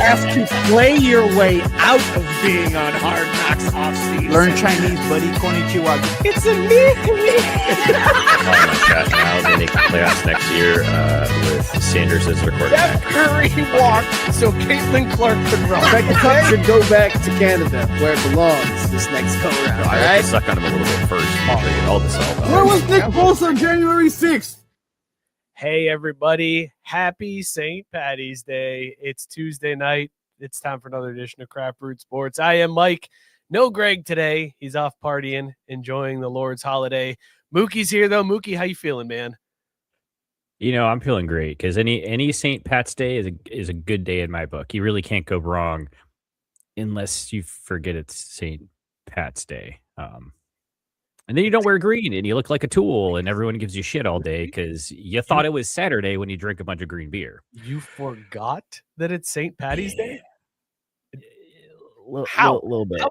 have to play your way out of being on Hard Knocks off-season. Learn Chinese, buddy. Konnichiwa. It's a me. Now they make the playoffs next year with Sanders as their quarterback. Steph Curry walked so Caitlin Clark could run. The cup should go back to Canada, where it belongs this next go-round. I have to suck on him a little bit first. All this all. Where was Nick Foles on January 6th? Hey, everybody. Happy St. Paddy's Day. It's Tuesday night. It's time for another edition of Craft Brewed Sports. I am Mike. No Greg today. He's off partying, enjoying the Lord's holiday. Mookie's here, though. Mookie, how you feeling, man? You know, I'm feeling great because any St. Pat's Day is a good day in my book. You really can't go wrong unless you forget it's St. Pat's Day. And then you don't wear green and you look like a tool and everyone gives you shit all day because you thought it was Saturday when you drink a bunch of green beer. You forgot that it's St. Paddy's Day? How? A little bit.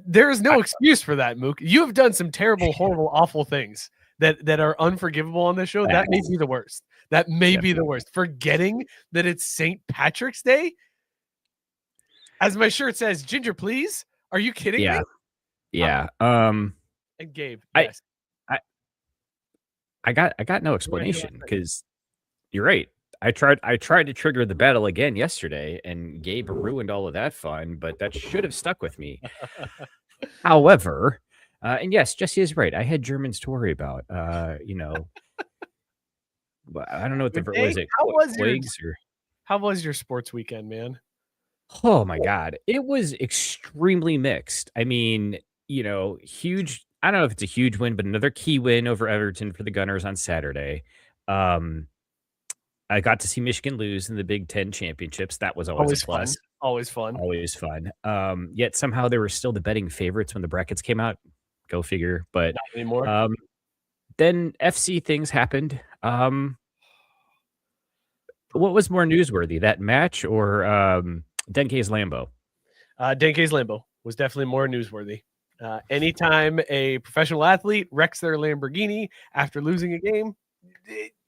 There is no excuse for that, Mook. You have done some terrible, horrible, awful things that are unforgivable on this show. That may be the worst. That may be the worst. Forgetting that it's St. Patrick's Day? As my shirt says, Ginger, please? Are you kidding me? Yeah. And Gabe, yes. I got no explanation because you're right. I tried to trigger the battle again yesterday, and Gabe ruined all of that fun, but that should have stuck with me. However, and yes, Jesse is right. I had Germans to worry about. But I don't know what the what is it? How was your sports weekend, man? Oh my God, it was extremely mixed. I mean, huge. I don't know if it's a huge win, but another key win over Everton for the Gunners on Saturday. I got to see Michigan lose in the Big Ten championships. That was always a plus. Always fun. Yet somehow they were still the betting favorites when the brackets came out. Go figure. But not anymore. Then FC things happened. What was more newsworthy, that match or Denke's Lambo? Denke's Lambo was definitely more newsworthy. Anytime a professional athlete wrecks their Lamborghini after losing a game,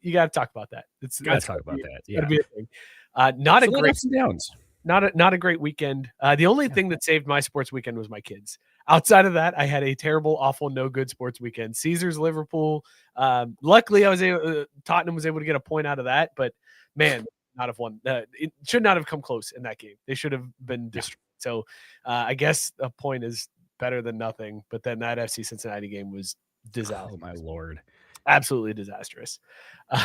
you got to talk about that. Yeah. Gotta be a thing. Not a great downs. Not a great weekend. The only thing that saved my sports weekend was my kids. Outside of that, I had a terrible, awful, no good sports weekend. Caesars, Liverpool. Luckily, Tottenham was able to get a point out of that, but man, not have won. It should not have come close in that game. They should have been destroyed. So I guess a point is better than nothing. But then that FC Cincinnati game was disastrous. Oh my Lord. Absolutely disastrous. I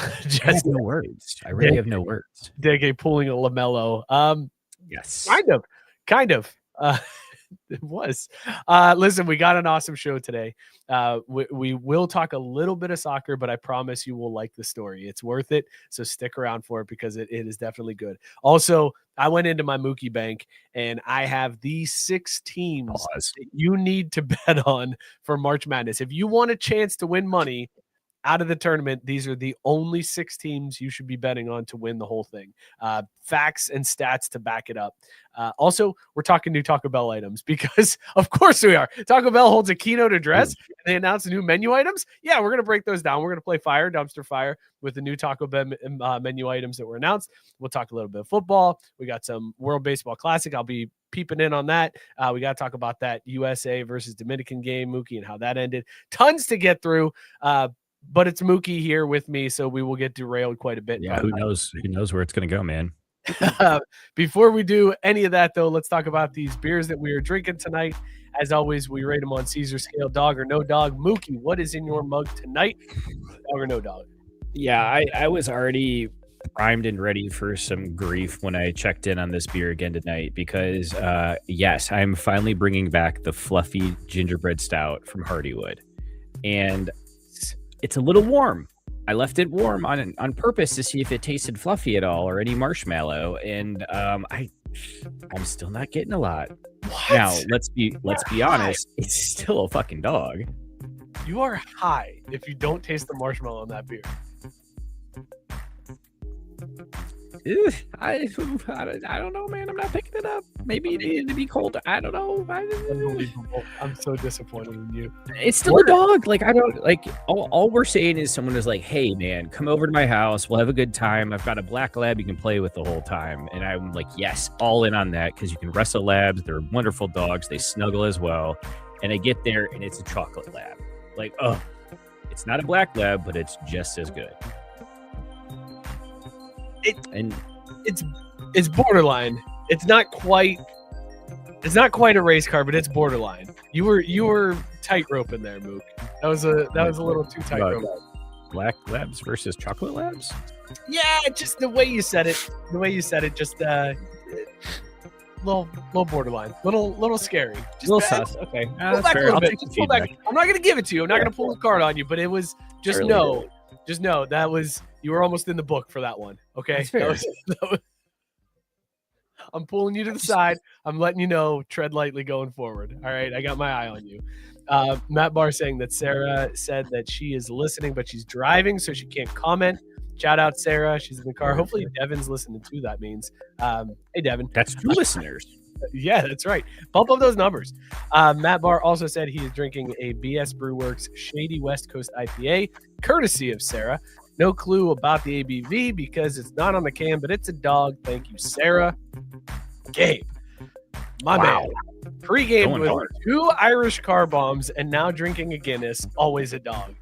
have no words. I really have no words. Dege pulling a LaMelo. Yes. Kind of. It was. Listen, we got an awesome show today. We will talk a little bit of soccer, but I promise you will like the story. It's worth it. So stick around for it because it is definitely good. Also, I went into my Mookie bank and I have these 6 teams that you need to bet on for March Madness. If you want a chance to win money out of the tournament, these are the only 6 teams you should be betting on to win the whole thing. Facts and stats to back it up. Also, we're talking new Taco Bell items because, of course, we are. Taco Bell holds a keynote address and they announce new menu items. Yeah, we're going to break those down. We're going to play dumpster fire with the new Taco Bell menu items that were announced. We'll talk a little bit of football. We got some World Baseball Classic. I'll be peeping in on that. We got to talk about that USA versus Dominican game, Mookie, and how that ended. Tons to get through. But it's Mookie here with me, so we will get derailed quite a bit. Yeah, who knows where it's going to go, man. Before we do any of that, though, let's talk about these beers that we are drinking tonight. As always, we rate them on Caesar scale, dog or no dog. Mookie, what is in your mug tonight? Dog or no dog? Yeah, I was already primed and ready for some grief when I checked in on this beer again tonight because, yes, I'm finally bringing back the fluffy gingerbread stout from Hardywood. And it's a little warm. I left it warm on purpose to see if it tasted fluffy at all or any marshmallow, and I'm still not getting a lot. What? Now, let's be honest. It's still a fucking dog. You are high if you don't taste the marshmallow in that beer. I don't know, man. I'm not picking it up. Maybe it needed to be colder. I don't know. Unbelievable. I'm so disappointed in you. It's still a dog. Like, I don't like all we're saying is someone is like, hey man, come over to my house. We'll have a good time. I've got a black lab you can play with the whole time. And I'm like, yes, all in on that because you can wrestle labs. They're wonderful dogs. They snuggle as well. And I get there and it's a chocolate lab. Like, oh, it's not a black lab, but it's just as good. It's borderline. It's not quite a race car, but it's borderline. You were tightrope in there, Mook. That was a little too tightrope. Black labs versus chocolate labs? Yeah, just the way you said it. Just little borderline, little scary, just little sus. Okay, pull back a little bit. Pull back. I'm not gonna give it to you. I'm not gonna pull the card on you, but it was just know that was you were almost in the book for that one. Okay, that was, I'm pulling you to the side. I'm letting you know, tread lightly going forward. All right, I got my eye on you. Matt Barr saying that Sarah said that she is listening, but she's driving, so she can't comment. Shout out Sarah. She's in the car. Hopefully Devin's listening too. That means, hey Devin. That's 2 listeners. Yeah, that's right. Bump up those numbers. Matt Barr also said he is drinking a BS Brewworks Shady West Coast IPA, courtesy of Sarah. No clue about the ABV because it's not on the can, but it's a dog. Thank you, Sarah. Gabe, my man. Pre-game with 2 Irish car bombs and now drinking a Guinness. Always a dog.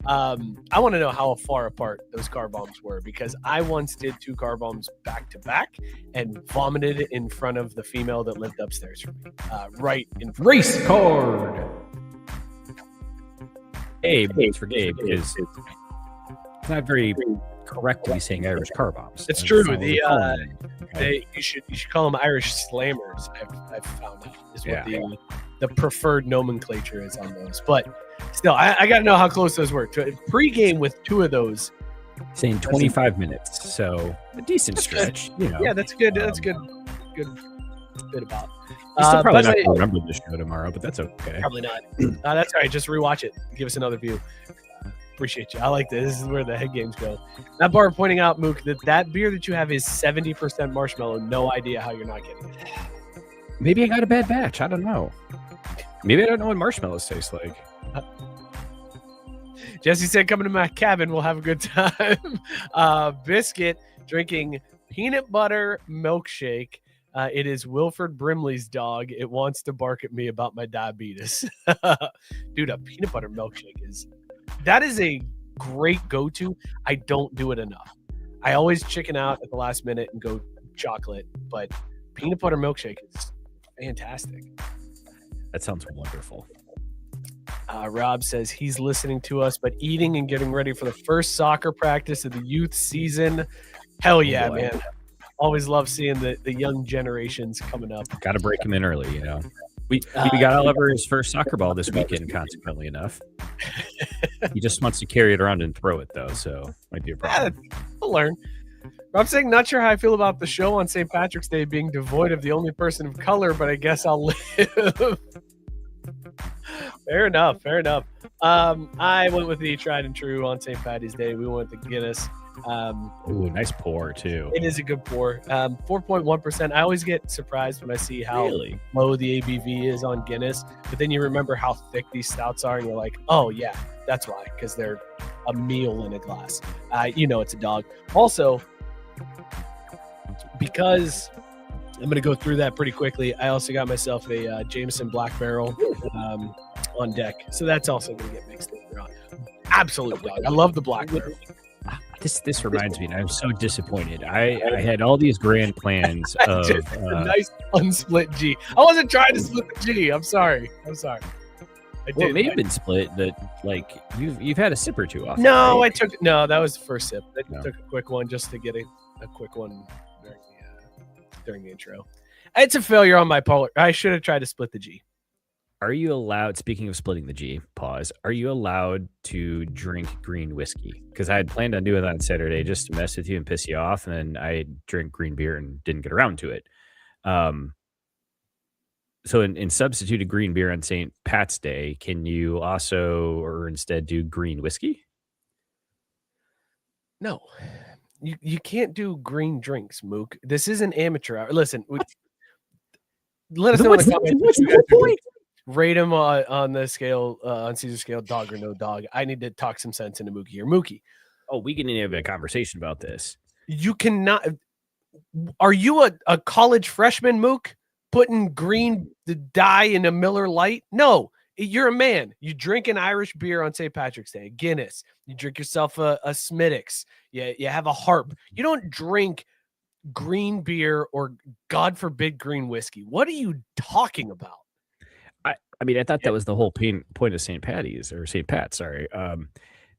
I want to know how far apart those car bombs were because I once did 2 car bombs back to back and vomited in front of the female that lived upstairs from me. Right in front. Race card. Abe, for Gabe, is it's not very correctly saying Irish car bombs. It's true. You should call them Irish slammers. I've found out is what the preferred nomenclature is on those. But still, I got to know how close those were. Pre-game with 2 of those, saying 25 minutes, so a decent stretch. You know, yeah, that's good. That's good. Good bit about. Still probably not going to remember this show tomorrow, but that's okay. Probably not. That's all right. Just rewatch it. Give us another view. Appreciate you. I like this. This is where the head games go. That bar pointing out, Mook, that beer that you have is 70% marshmallow. No idea how you're not getting it. Maybe I got a bad batch. I don't know. Maybe I don't know what marshmallows taste like. Jesse said, coming to my cabin, we'll have a good time. Biscuit drinking peanut butter milkshake. It is Wilford Brimley's dog. It wants to bark at me about my diabetes. Dude, a peanut butter milkshake that is a great go-to. I don't do it enough. I always chicken out at the last minute and go chocolate, but peanut butter milkshake is fantastic. That sounds wonderful. Rob says he's listening to us, but eating and getting ready for the first soccer practice of the youth season. Hell yeah, man. Always love seeing the young generations coming up. Got to break him in early, you know. We got Oliver's first soccer ball this weekend, consequently enough. He just wants to carry it around and throw it, though, so might be a problem. I'll learn. Rob saying, not sure how I feel about the show on St. Patrick's Day being devoid of the only person of color, but I guess I'll live. Fair enough. I went with the tried and true on St. Patty's Day. We went with the Guinness. Ooh, nice pour, too. It is a good pour. 4.1%. I always get surprised when I see how low the ABV is on Guinness, but then you remember how thick these stouts are, and you're like, oh, yeah, that's why, because they're a meal in a glass. It's a dog. Also, because I'm going to go through that pretty quickly, I also got myself a Jameson Black Barrel on deck, so that's also going to get mixed in around. Absolute dog. I love the Black Barrel. This reminds me, and I'm so disappointed. I had all these grand plans of a nice unsplit G. I wasn't trying to split the G. I'm sorry. It may have been split, but like you've had a sip or two off. No, right? that was the first sip. I took a quick one just to get a quick one during the intro. It's a failure on my part. I should have tried to split the G. Are you allowed, speaking of splitting the G, are you allowed to drink green whiskey? Because I had planned on doing that on Saturday just to mess with you and piss you off, and then I drink green beer and didn't get around to it. So in substituted green beer on St. Pat's Day, can you also or instead do green whiskey? No. you can't do green drinks, Mook. This isn't amateur hour. Listen, let us know in the comments what you guys are doing. Rate him on the scale, on Caesar scale, dog or no dog. I need to talk some sense into Mookie here. Mookie. Oh, we can have a conversation about this. You cannot. Are you a college freshman, Mook, putting green dye in a Miller Lite? No, you're a man. You drink an Irish beer on St. Patrick's Day, Guinness. You drink yourself a Smittix. You have a harp. You don't drink green beer or, God forbid, green whiskey. What are you talking about? I mean, I thought that was the whole point of St. Patty's or St. Pat. Sorry.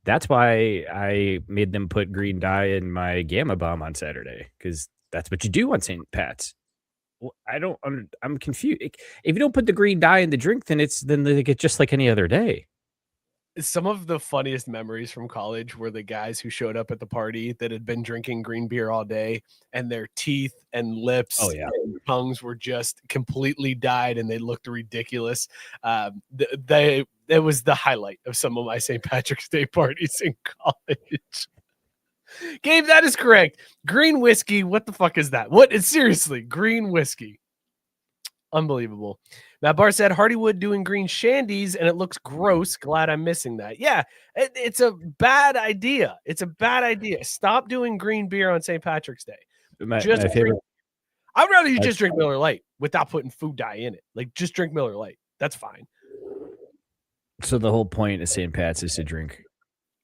That's why I made them put green dye in my Gamma Bomb on Saturday, because that's what you do on St. Pat's. Well, I'm confused. If you don't put the green dye in the drink, then they get just like any other day. Some of the funniest memories from college were the guys who showed up at the party that had been drinking green beer all day, and their teeth and lips and tongues were just completely dyed, and they looked ridiculous. It was the highlight of some of my St. Patrick's Day parties in college. Gabe, that is correct. Green whiskey. What the fuck is that? What is seriously green whiskey? Unbelievable. Matt Barr said Hardywood doing green shandies, and it looks gross. Glad I'm missing that. Yeah, it's a bad idea. It's a bad idea. Stop doing green beer on St. Patrick's Day. My favorite. I'd rather you just drink Miller Lite without putting food dye in it. Like, just drink Miller Lite. That's fine. So the whole point of St. Pat's is to drink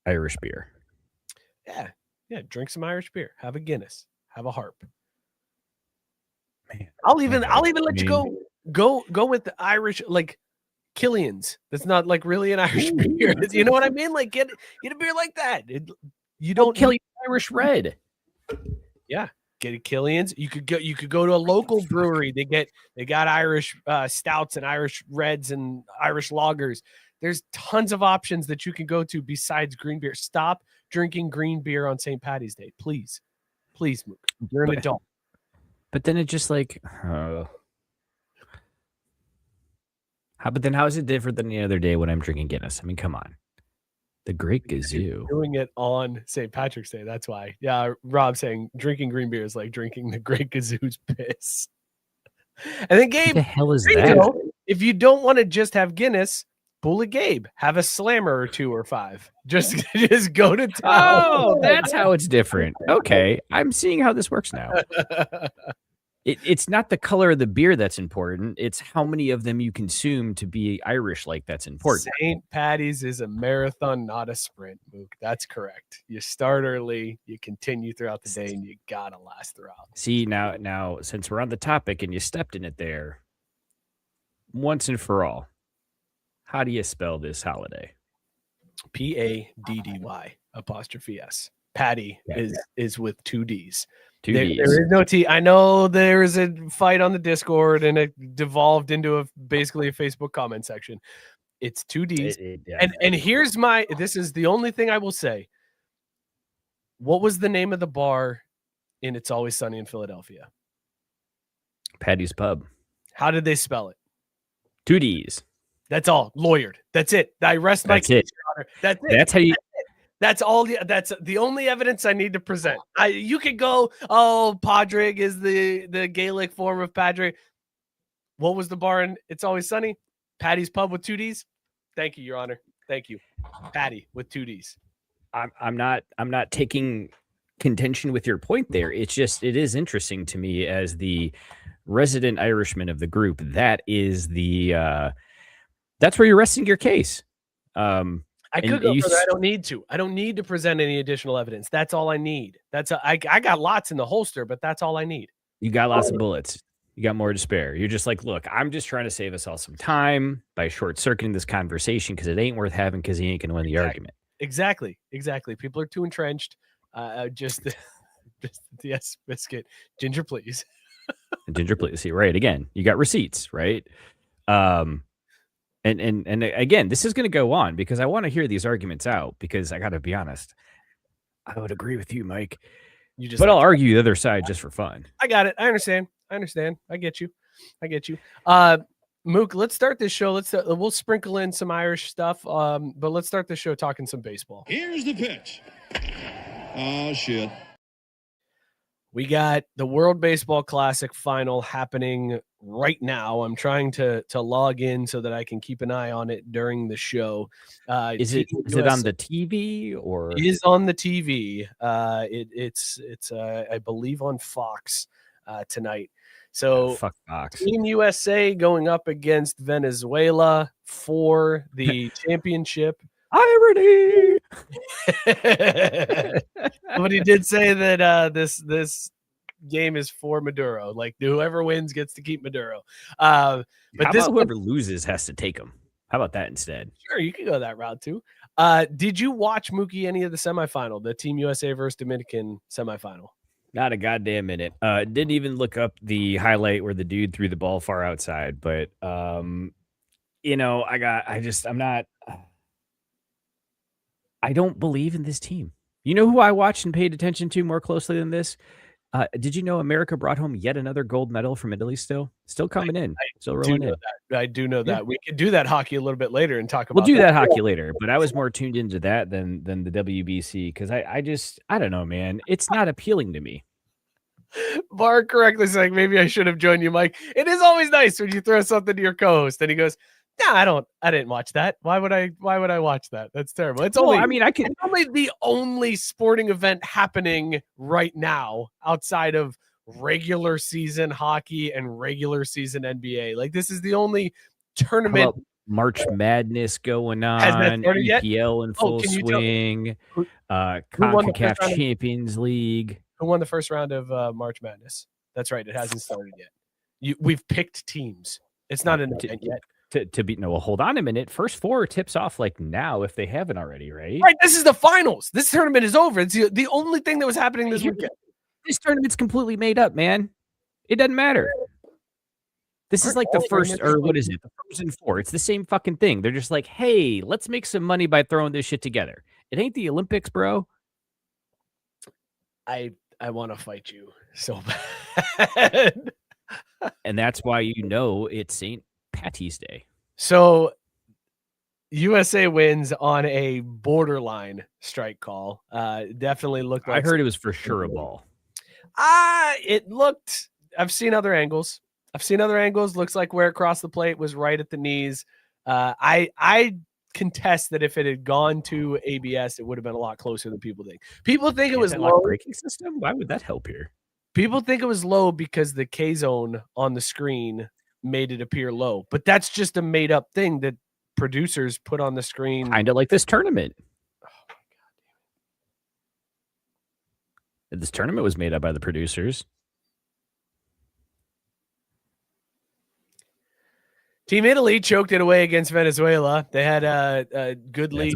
Irish beer. Yeah. Drink some Irish beer. Have a Guinness. Have a harp. Man, I'll even let you go with the Irish, like Killian's. That's not like really an Irish beer. You know what I mean? Like get a beer like that. You don't kill Irish red. Yeah, get a Killian's. You could go to a local brewery. They got Irish stouts and Irish reds and Irish lagers. There's tons of options that you can go to besides green beer. Stop drinking green beer on St. Patty's Day, please, Mook. You're an adult. But then it's just like, how is it different than the other day when I'm drinking Guinness? I mean, come on. The Great Gazoo. Doing it on St. Patrick's Day. That's why. Yeah, Rob saying drinking green beer is like drinking the Great Gazoo's piss. And then Gabe, what the hell is that? If you don't want to just have Guinness, pull a Gabe. Have a slammer or 2 or 5. Just go to town. Oh, that's how it's different. Okay, I'm seeing how this works now. It's not the color of the beer that's important. It's how many of them you consume to be Irish like that's important. St. Patty's is a marathon, not a sprint, Mook. That's correct. You start early, you continue throughout the day, and you got to last throughout. See, now, since we're on the topic and you stepped in it there, once and for all, how do you spell this holiday? Paddy apostrophe S. Paddy is with 2 D's. There is no T. I know there is a fight on the Discord and it devolved into basically a Facebook comment section. It's 2 D's. And here's this is the only thing I will say. What was the name of the bar in It's Always Sunny in Philadelphia? Paddy's Pub. How did they spell it? 2 D's. That's all. Lawyered. That's it. I rest my case, Your Honor. That's it. That's how you. That's all. That's the only evidence I need to present. You could go, Padrig is the Gaelic form of Padre. What was the bar in It's Always Sunny? Paddy's Pub with 2 D's. Thank you, Your Honor. Thank you. Paddy with 2 D's. I'm not taking contention with your point there. It's just, it is interesting to me as the resident Irishman of the group. That is that's where you're resting your case. I could go further. I don't need to. I don't need to present any additional evidence. That's all I need. I got lots in the holster, but that's all I need. You got lots of bullets. You got more to spare. You're just like, look, I'm just trying to save us all some time by short-circuiting this conversation because it ain't worth having because he ain't going to win the argument. Exactly. People are too entrenched. Just yes, biscuit. Ginger, please. Ginger, please. See, right. Again, you got receipts, right? And again, this is going to go on because I want to hear these arguments out because I got to be honest. I would agree with you, Mike. But I'll argue the other side just for fun. I got it. I understand. I get you. Mook, let's start this show. We'll sprinkle in some Irish stuff. But let's start this show talking some baseball. Here's the pitch. Oh, shit. We got the World Baseball Classic final happening right now. I'm trying to log in so that I can keep an eye on it during the show. Is it on the TV or is on the TV? It's I believe on Fox tonight. So fuck Fox. Team USA going up against Venezuela for the championship. Irony. But he did say that this game is for Maduro. Like whoever wins gets to keep Maduro. But How about whoever loses has to take him? How about that instead? Sure, you can go that route too. Did you watch, Mookie, any of the semifinal, the Team USA versus Dominican semifinal? Not a goddamn minute. Didn't even look up the highlight where the dude threw the ball far outside. But I don't believe in this team. You know who I watched and paid attention to more closely than this? Did you know America brought home yet another gold medal from Italy? Still coming in. Still rolling in. I do know that. We could do that hockey a little bit later and talk about. We'll do that hockey later, but I was more tuned into that than the WBC because I don't know, man. It's not appealing to me. Bar correctly saying maybe I should have joined you, Mike. It is always nice when you throw something to your co-host and he goes, "No, I didn't watch that. Why would I watch that? That's terrible." It's only the only sporting event happening right now outside of regular season hockey and regular season NBA. Like this is the only tournament. March Madness going on. Has that started yet? EPL in full swing. CONCACAF Champions League. Who won the first round of March Madness? That's right. It hasn't started yet. We've picked teams. It's not an event yet. To be well, hold on a minute. First four tips off like now if they haven't already, right? Right. This is the finals. This tournament is over. It's the only thing that was happening this weekend. This tournament's completely made up, man. It doesn't matter. This is like the first, or what is it? The Frozen Four. It's the same fucking thing. They're just like, hey, let's make some money by throwing this shit together. It ain't the Olympics, bro. I want to fight you so bad. And that's why it's St. Patty's Day. So USA wins on a borderline strike call. Definitely looked like I heard it was for sure a ball. It looked, I've seen other angles. Looks like where it crossed the plate was right at the knees. I contest that if it had gone to ABS, it would have been a lot closer than people think. People think it was low. Braking system? Why would that help here? People think it was low because the K zone on the screen made it appear low, but that's just a made up thing that producers put on the screen. Kind of like this tournament. Oh my God. This tournament was made up by the producers. Team Italy choked it away against Venezuela. They had a good lead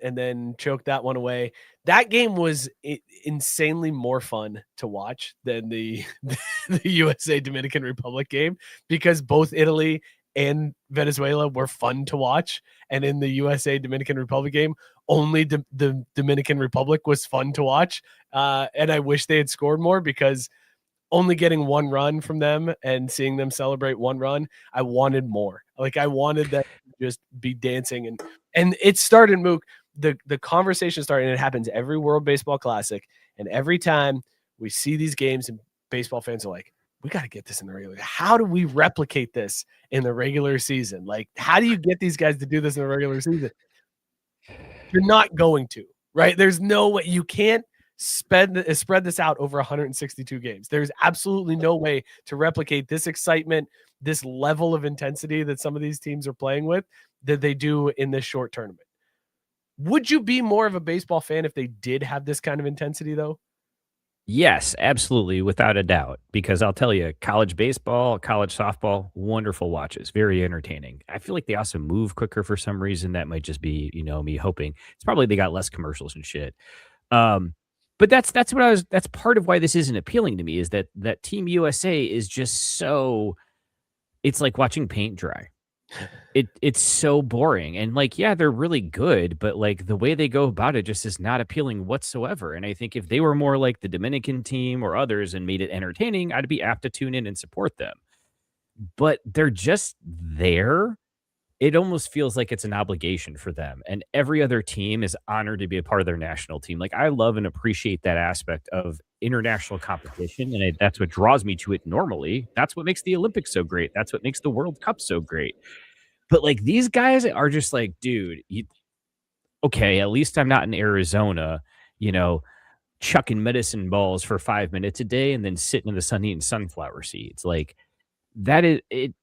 and then choked that one away. That game was insanely more fun to watch than the USA Dominican Republic game because both Italy and Venezuela were fun to watch. And in the USA Dominican Republic game, only the Dominican Republic was fun to watch. And I wish they had scored more because only getting one run from them and seeing them celebrate one run, I wanted more. Like I wanted that to just be dancing and it started, Mook. The conversation started, and it happens every World Baseball Classic, and every time we see these games, and baseball fans are like, "We got to get this in the regular. How do we replicate this in the regular season? Like, how do you get these guys to do this in the regular season?" You're not going to, right? There's no way. You can't spread this out over 162 games. There's absolutely no way to replicate this excitement, this level of intensity that some of these teams are playing with that they do in this short tournament. Would you be more of a baseball fan if they did have this kind of intensity, though? Yes, absolutely, without a doubt. Because I'll tell you, college baseball, college softball, wonderful watches, very entertaining. I feel like they also move quicker for some reason. That might just be, me hoping. It's probably they got less commercials and shit. But that's part of why this isn't appealing to me is that Team USA is just so, it's like watching paint dry. It's so boring. And like, yeah, they're really good, but like the way they go about it just is not appealing whatsoever. And I think if they were more like the Dominican team or others and made it entertaining, I'd be apt to tune in and support them. But they're just there. it almost feels like it's an obligation for them. And every other team is honored to be a part of their national team. Like, I love and appreciate that aspect of international competition. And that's what draws me to it normally. That's what makes the Olympics so great. That's what makes the World Cup so great. But like, these guys are just like, dude, okay, at least I'm not in Arizona, chucking medicine balls for 5 minutes a day and then sitting in the sun eating sunflower seeds. Like, that is it.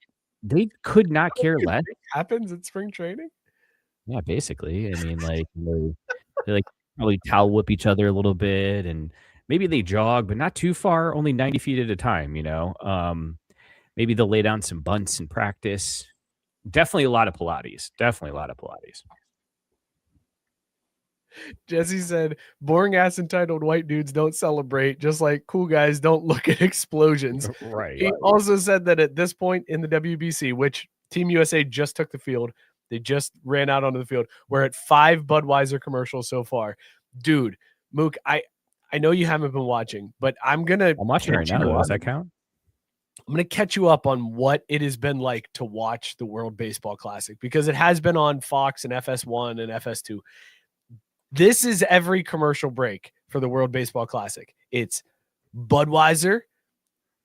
They could not care less. Happens in spring training. Yeah, basically. I mean, like, they like probably towel whip each other a little bit, and maybe they jog, but not too far, only 90 feet at a time, maybe they'll lay down some bunts in practice. Definitely a lot of Pilates. Jesse said, boring ass entitled white dudes don't celebrate, just like cool guys don't look at explosions. Right. He also said that at this point in the WBC, which Team USA just took the field, they just ran out onto the field. We're at 5 Budweiser commercials so far. Dude, Mook, I know you haven't been watching, but I'm watching right now. Does that count? I'm going to catch you up on what it has been like to watch the World Baseball Classic, because it has been on Fox and FS1 and FS2. This is every commercial break for the World Baseball Classic. It's Budweiser.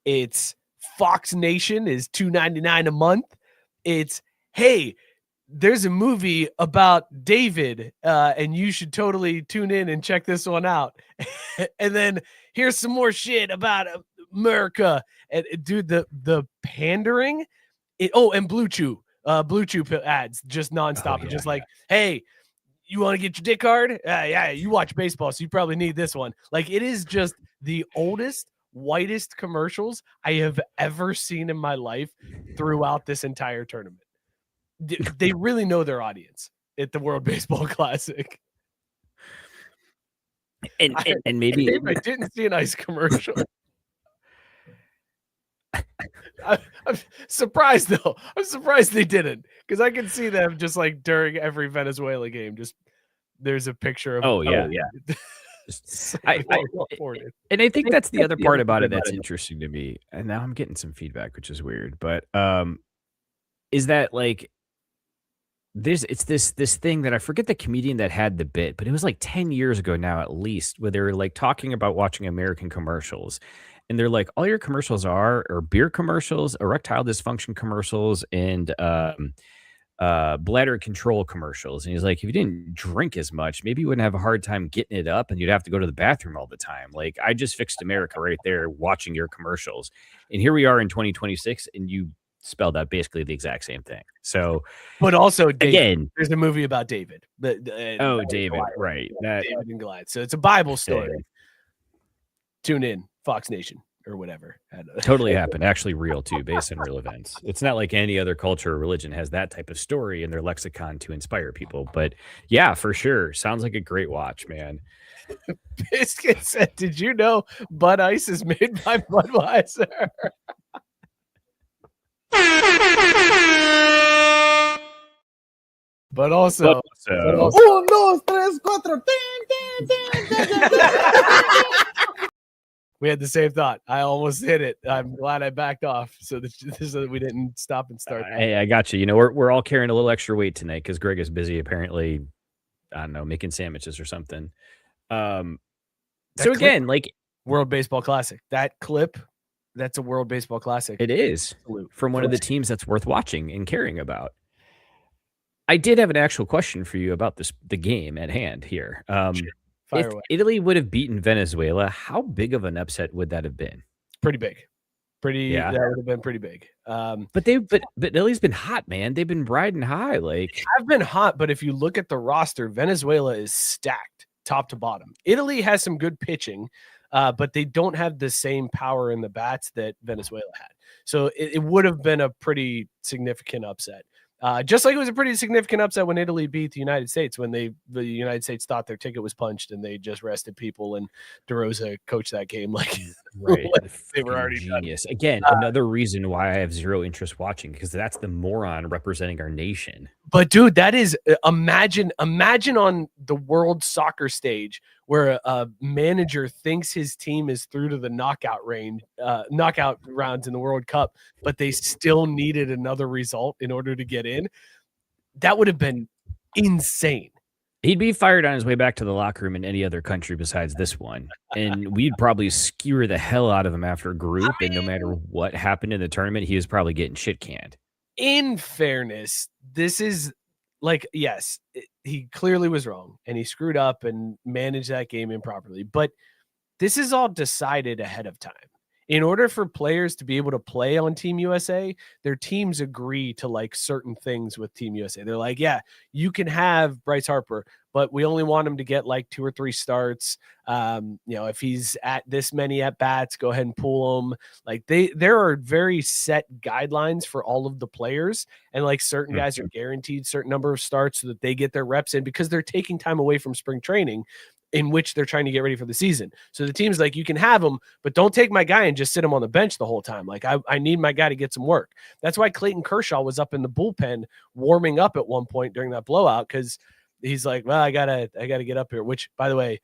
It's Fox Nation is $2.99 a month. It's, hey, there's a movie about David, and you should totally tune in and check this one out. And then here's some more shit about America. And dude, the pandering. And Blue Chew ads just nonstop. Just like, hey, you want to get your dick hard? Yeah, you watch baseball, so you probably need this one. Like, it is just the oldest, whitest commercials I have ever seen in my life throughout this entire tournament. They really know their audience at the World Baseball Classic. And maybe I didn't see a nice commercial. I'm surprised though. I'm surprised they didn't, because I can see them just like during every Venezuela game. Just there's a picture of. And I think that's the other part about it that's interesting to me. And now I'm getting some feedback, which is weird. But is that like it's this thing that I forget the comedian that had the bit, but it was like 10 years ago now at least, where they were like talking about watching American commercials. And they're like, all your commercials are beer commercials, erectile dysfunction commercials, and bladder control commercials. And he's like, if you didn't drink as much, maybe you wouldn't have a hard time getting it up, and you'd have to go to the bathroom all the time. Like, I just fixed America right there watching your commercials. And here we are in 2026, and you spelled out basically the exact same thing. So, but also, David, again, there's a movie about David. David, Goliath, right? David and Goliath. So it's a Bible story. Tune in, Fox Nation or whatever. Totally happened. Actually real too, based on real events. It's not like any other culture or religion has that type of story in their lexicon to inspire people. But yeah, for sure. Sounds like a great watch, man. Biscuit said, did you know Bud Ice is made by Budweiser? But also, Uno, dos, tres, cuatro. We had the same thought. I almost hit it. I'm glad I backed off so that we didn't stop and start. Hey, I got you. We're all carrying a little extra weight tonight because Greg is busy apparently, I don't know, making sandwiches or something. So again, like World Baseball Classic, that clip, that's a World Baseball Classic. It is from one of the teams that's worth watching and caring about. I did have an actual question for you about the game at hand here. If Italy would have beaten Venezuela, how big of an upset would that have been? Pretty big. That would have been pretty big. But Italy's been hot, man. They've been riding high. Like, have been hot, but if you look at the roster, Venezuela is stacked top to bottom. Italy has some good pitching, but they don't have the same power in the bats that Venezuela had. So it would have been a pretty significant upset. Just like it was a pretty significant upset when Italy beat the United States, when the United States thought their ticket was punched and they just rested people, and DeRosa coached that game like, right. like they were already genius. done. Again, another reason why I have zero interest watching, because that's the moron representing our nation. But dude, that is imagine on the world soccer stage where a manager thinks his team is through to the knockout rounds in the World Cup, but they still needed another result in order to get in. That would have been insane. He'd be fired on his way back to the locker room in any other country besides this one. And we'd probably skewer the hell out of him after group. And no matter what happened in the tournament, he was probably getting shit canned. In fairness, this is like, yes, he clearly was wrong and he screwed up and managed that game improperly. But this is all decided ahead of time. In order for players to be able to play on Team USA, their teams agree to like certain things with Team USA. They're like, yeah, you can have Bryce Harper, but we only want him to get like 2 or 3 starts. If he's at this many at bats, go ahead and pull him. Like there are very set guidelines for all of the players, and like certain guys are guaranteed certain number of starts so that they get their reps in because they're taking time away from spring training, in which they're trying to get ready for the season. So the team's like, you can have him, but don't take my guy and just sit him on the bench the whole time. Like I need my guy to get some work. That's why Clayton Kershaw was up in the bullpen warming up at one point during that blowout, because he's like, well, I gotta get up here, which, by the way,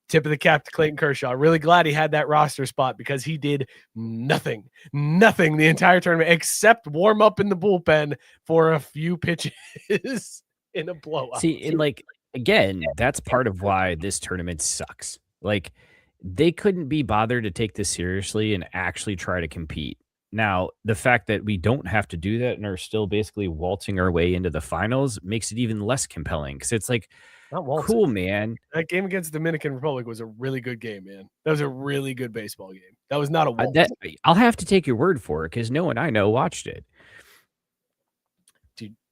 tip of the cap to Clayton Kershaw. Really glad he had that roster spot because he did nothing the entire tournament except warm up in the bullpen for a few pitches in a blowout. See, and like, again, that's part of why this tournament sucks. Like, they couldn't be bothered to take this seriously and actually try to compete. Now, the fact that we don't have to do that and are still basically waltzing our way into the finals makes it even less compelling, because it's like, cool, man. That game against the Dominican Republic was a really good game, man. That was a really good baseball game. That was not a waltz. I'll have to take your word for it, because no one I know watched it.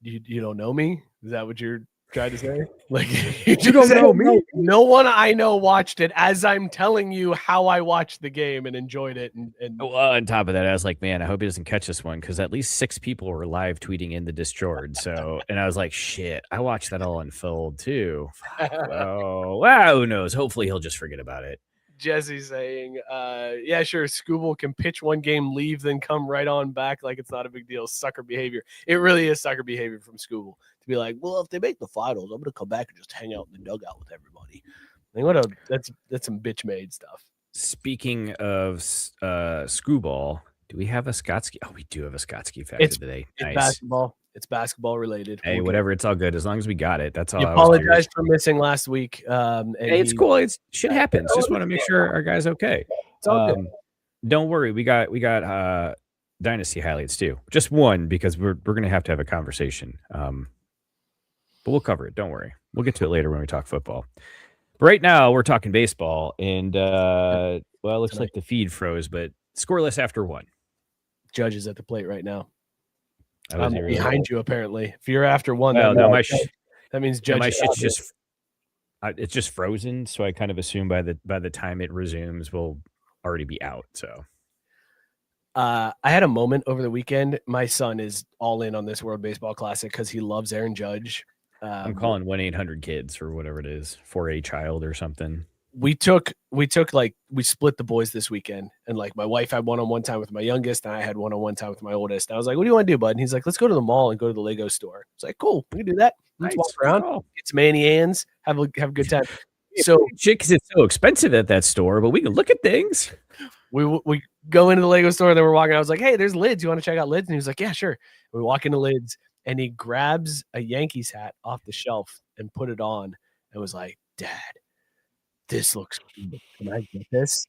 You don't know me? Is that what you're trying to say? Like, you don't know me? No one I know watched it, as I'm telling you how I watched the game and enjoyed it. And well, on top of that, I was like, man, I hope he doesn't catch this one, because at least 6 people were live tweeting in the Discord. So, and I was like, shit, I watched that all unfold too. Oh, wow, who knows? Hopefully he'll just forget about it. Jesse saying, yeah, sure, Scooble can pitch one game, leave, then come right on back like it's not a big deal. Sucker behavior. It really is sucker behavior from Scooble to be like, well, if they make the finals, I'm going to come back and just hang out in the dugout with everybody. Like, that's some bitch made stuff. Speaking of Screwball, do we have a ScottSki? Oh, we do have a ScottSki factor today. Nice. Basketball. It's basketball related. Hey, whatever. It's all good as long as we got it. That's all. I apologize for missing last week. Hey, it's cool. It's shit happens. Just want to make sure our guy's okay. It's all good. Don't worry. We got Dynasty highlights too. Just one, because we're gonna have to have a conversation. But we'll cover it. Don't worry. We'll get to it later when we talk football. But right now we're talking baseball, and well, it looks like the feed froze, but scoreless after 1. Judge is at the plate right now. I'm behind you, apparently. If you're after 1, that means Judge. My shit's just it's just frozen. So I kind of assume by the time it resumes, we'll already be out. So I had a moment over the weekend. My son is all in on this World Baseball Classic because he loves Aaron Judge. I'm calling 1-800-KIDS or whatever it is for a child or something. We split the boys this weekend, and like my wife had one-on-one time with my youngest, and I had one-on-one time with my oldest. And I was like, what do you want to do, bud? And he's like, let's go to the mall and go to the Lego store. It's like, cool, we can do that. Let's walk around, get some Annie Ann's, have a good time. So because it's so expensive at that store, but we can look at things. We go into the Lego store, and then we're walking. I was like, hey, there's lids. You want to check out lids? And he was like, yeah, sure. We walk into lids, and he grabs a Yankees hat off the shelf and put it on and was like, Dad, this looks cool. Can I get this?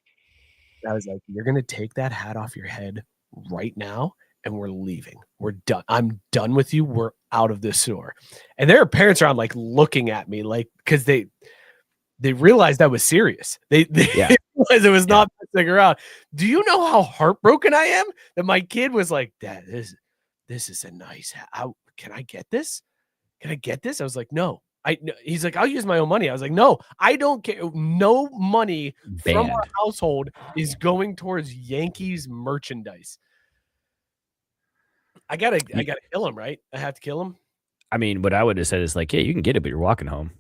And I was like, you're going to take that hat off your head right now, and we're leaving. We're done. I'm done with you. We're out of this store. And there are parents around like looking at me like, because they realized I was serious. They realized it was not messing around. Do you know how heartbroken I am that my kid was like, Dad, this is a nice hat. Can I get this? Can I get this? I was like, no. He's like, I'll use my own money. I was like, no, I don't care. No money from our household is going towards Yankees merchandise. I gotta kill him, right? I have to kill him. I mean, what I would have said is like, yeah, you can get it, but you're walking home.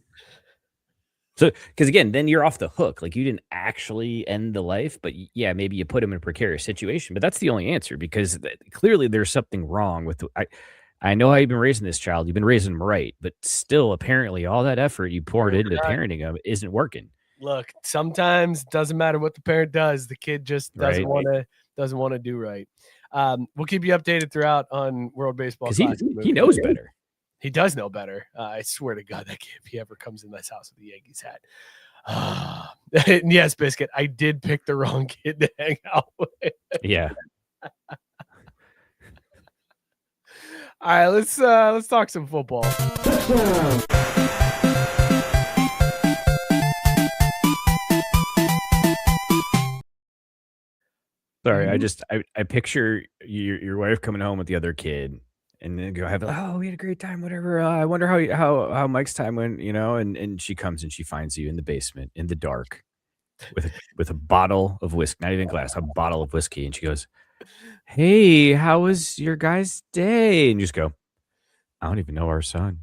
So, because again, then you're off the hook. Like, you didn't actually end the life, but yeah, maybe you put him in a precarious situation. But that's the only answer, because clearly there's something wrong with I know how you've been raising this child. You've been raising him right, but still, apparently, all that effort you poured into parenting him isn't working. Look, sometimes it doesn't matter what the parent does. The kid just doesn't want to do right. We'll keep you updated throughout on World Baseball because he knows better. He does know better. I swear to God, that kid, if he ever comes in this house with the Yankees hat. And yes, Biscuit, I did pick the wrong kid to hang out with. Yeah. All right, let's talk some football. Sorry, I picture your wife coming home with the other kid, and then go have we had a great time, whatever. I wonder how Mike's time went, and she comes and she finds you in the basement in the dark with a bottle of whiskey, not even glass, a bottle of whiskey, and she goes, "Hey, how was your guys' day?" And you just go, "I don't even know our son."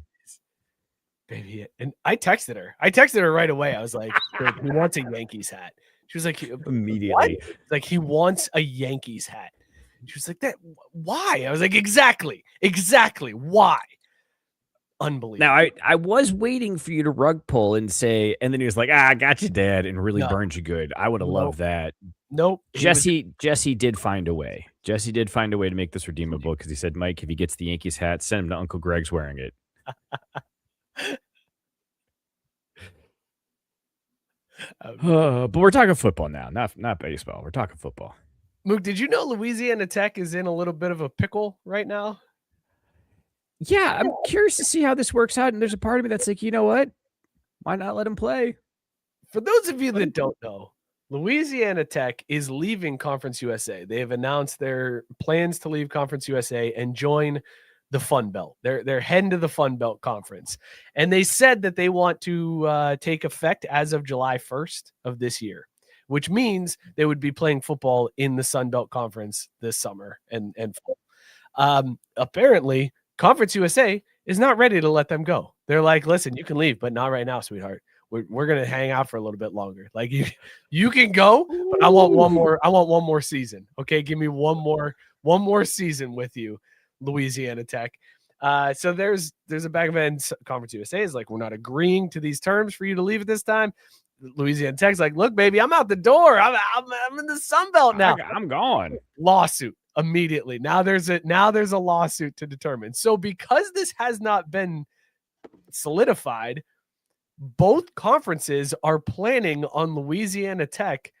Baby, and I texted her right away. I was like, he wants a Yankees hat. She was like, Immediately. It's like, he wants a Yankees hat. She was like, that why? I was like, exactly why? Unbelievable. Now I was waiting for you to rug pull and say, and then he was like, I got you, Dad, and really burned you good. I would have loved that. Nope. Jesse did find a way. Jesse did find a way to make this redeemable, because he said, Mike, if he gets the Yankees hat, send him to Uncle Greg's wearing it. But we're talking football now, not baseball. We're talking football. Mook, did you know Louisiana Tech is in a little bit of a pickle right now? Yeah, I'm curious to see how this works out. And there's a part of me that's like, you know what? Why not let him play? For those of you that don't know, Louisiana Tech is leaving Conference USA. They have announced their plans to leave Conference USA and join the Fun Belt. They're heading to the Fun Belt Conference. And they said that they want to take effect as of July 1st of this year, which means they would be playing football in the Sun Belt Conference this summer and fall. Apparently, Conference USA is not ready to let them go. They're like, listen, you can leave, but not right now, sweetheart. We're going to hang out for a little bit longer. Like, you can go, but I want one more season. Okay, give me one more season with you, Louisiana Tech. So there's a back of end. Conference USA is like, we're not agreeing to these terms for you to leave at this time. Louisiana Tech's like, look, baby, I'm out the door. I'm in the Sun Belt now. I'm gone. Lawsuit immediately. Now there's a lawsuit to determine. So because this has not been solidified, both conferences are planning on Louisiana Tech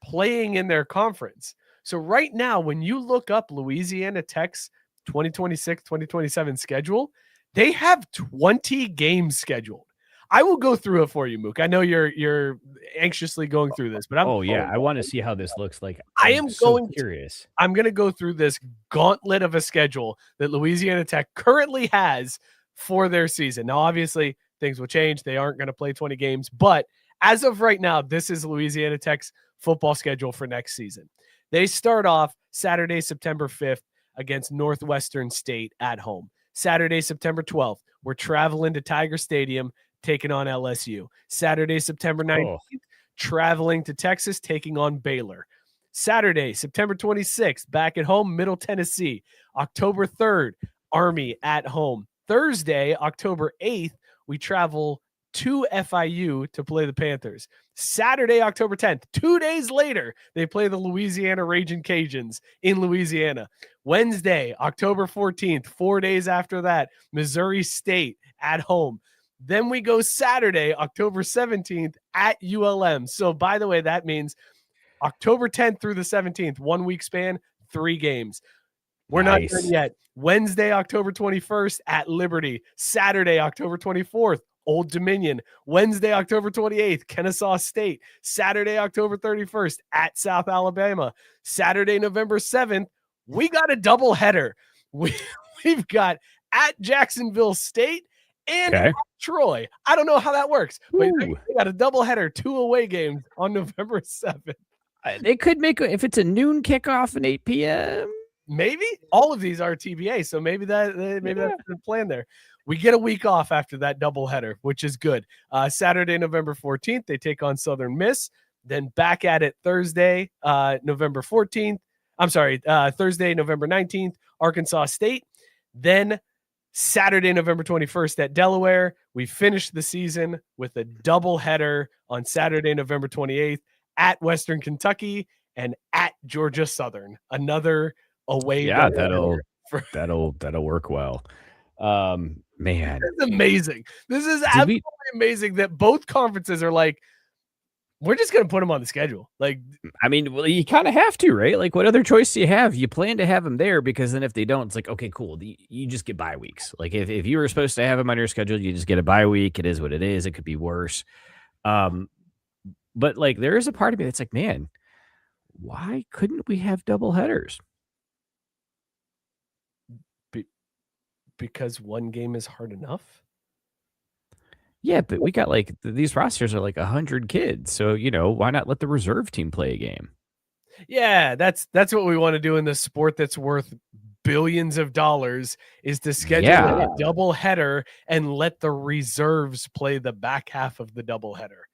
playing in their conference. So right now, when you look up Louisiana Tech's 2026-2027 schedule, they have 20 games scheduled. I will go through it for you, Mook. I know you're anxiously going through this, but I want to see how this looks like. I'm curious. I'm going to go through this gauntlet of a schedule that Louisiana Tech currently has for their season. Now, obviously, things will change. They aren't going to play 20 games, but as of right now, this is Louisiana Tech's football schedule for next season. They start off Saturday, September 5th against Northwestern State at home. Saturday, September 12th, we're traveling to Tiger Stadium, taking on LSU. Saturday, September 19th, traveling to Texas, taking on Baylor. Saturday, September 26th, back at home, Middle Tennessee. October 3rd, Army at home. Thursday, October 8th, we travel to FIU to play the Panthers. Saturday, October 10th, 2 days later, they play the Louisiana Ragin' Cajuns in Louisiana. Wednesday, October 14th, 4 days after that, Missouri State at home. Then we go Saturday, October 17th at ULM. So, by the way, that means October 10th through the 17th, 1 week span, 3 games. We're not done yet. Wednesday, October 21st at Liberty. Saturday, October 24th, Old Dominion. Wednesday, October 28th, Kennesaw State. Saturday, October 31st at South Alabama. Saturday, November 7th, we got a double header. We've got at Jacksonville State and at Troy. I don't know how that works, but we got a double header, 2 away games on November 7th. They could make if it's a noon kickoff and 8 p.m. Maybe all of these are TBA, so maybe that's the plan there. We get a week off after that doubleheader, which is good. Saturday, November 14th, they take on Southern Miss. Then back at it Thursday, November 14th. I'm sorry, Thursday, November 19th, Arkansas State. Then Saturday, November 21st at Delaware. We finished the season with a doubleheader on Saturday, November 28th at Western Kentucky and at Georgia Southern. Another away. Yeah, that'll work well. Man, It's amazing. This is Did absolutely amazing that both conferences are like, we're just going to put them on the schedule. Like, I mean, well, you kind of have to, right? Like, what other choice do you have? You plan to have them there because then if they don't, it's like, okay, cool. You just get bye weeks. Like, if you were supposed to have them on your schedule, you just get a bye week. It is what it is. It could be worse. But like, there is a part of me that's like, man, why couldn't we have double headers? because one game is hard enough. Yeah, but we got like these rosters are like 100 kids. So, why not let the reserve team play a game? Yeah, that's what we want to do in this sport that's worth billions of dollars, is to schedule a double header and let the reserves play the back half of the double header.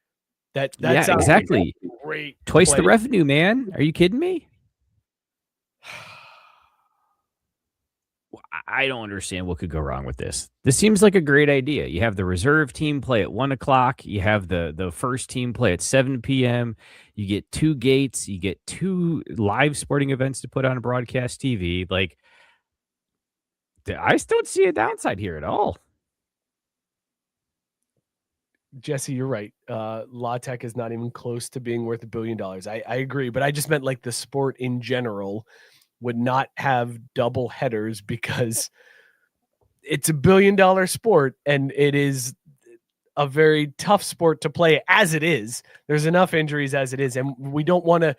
That's exactly. Great. Twice the revenue, man. Are you kidding me? I don't understand what could go wrong with this. This seems like a great idea. You have the reserve team play at 1:00. You have the first team play at 7 p.m. You get 2 gates. You get 2 live sporting events to put on broadcast TV. Like, I still don't see a downside here at all. Jesse, you're right. La Tech is not even close to being worth $1 billion. I agree, but I just meant like the sport in general would not have double headers because it's $1 billion sport and it is a very tough sport to play as it is. There's enough injuries as it is, and we don't want to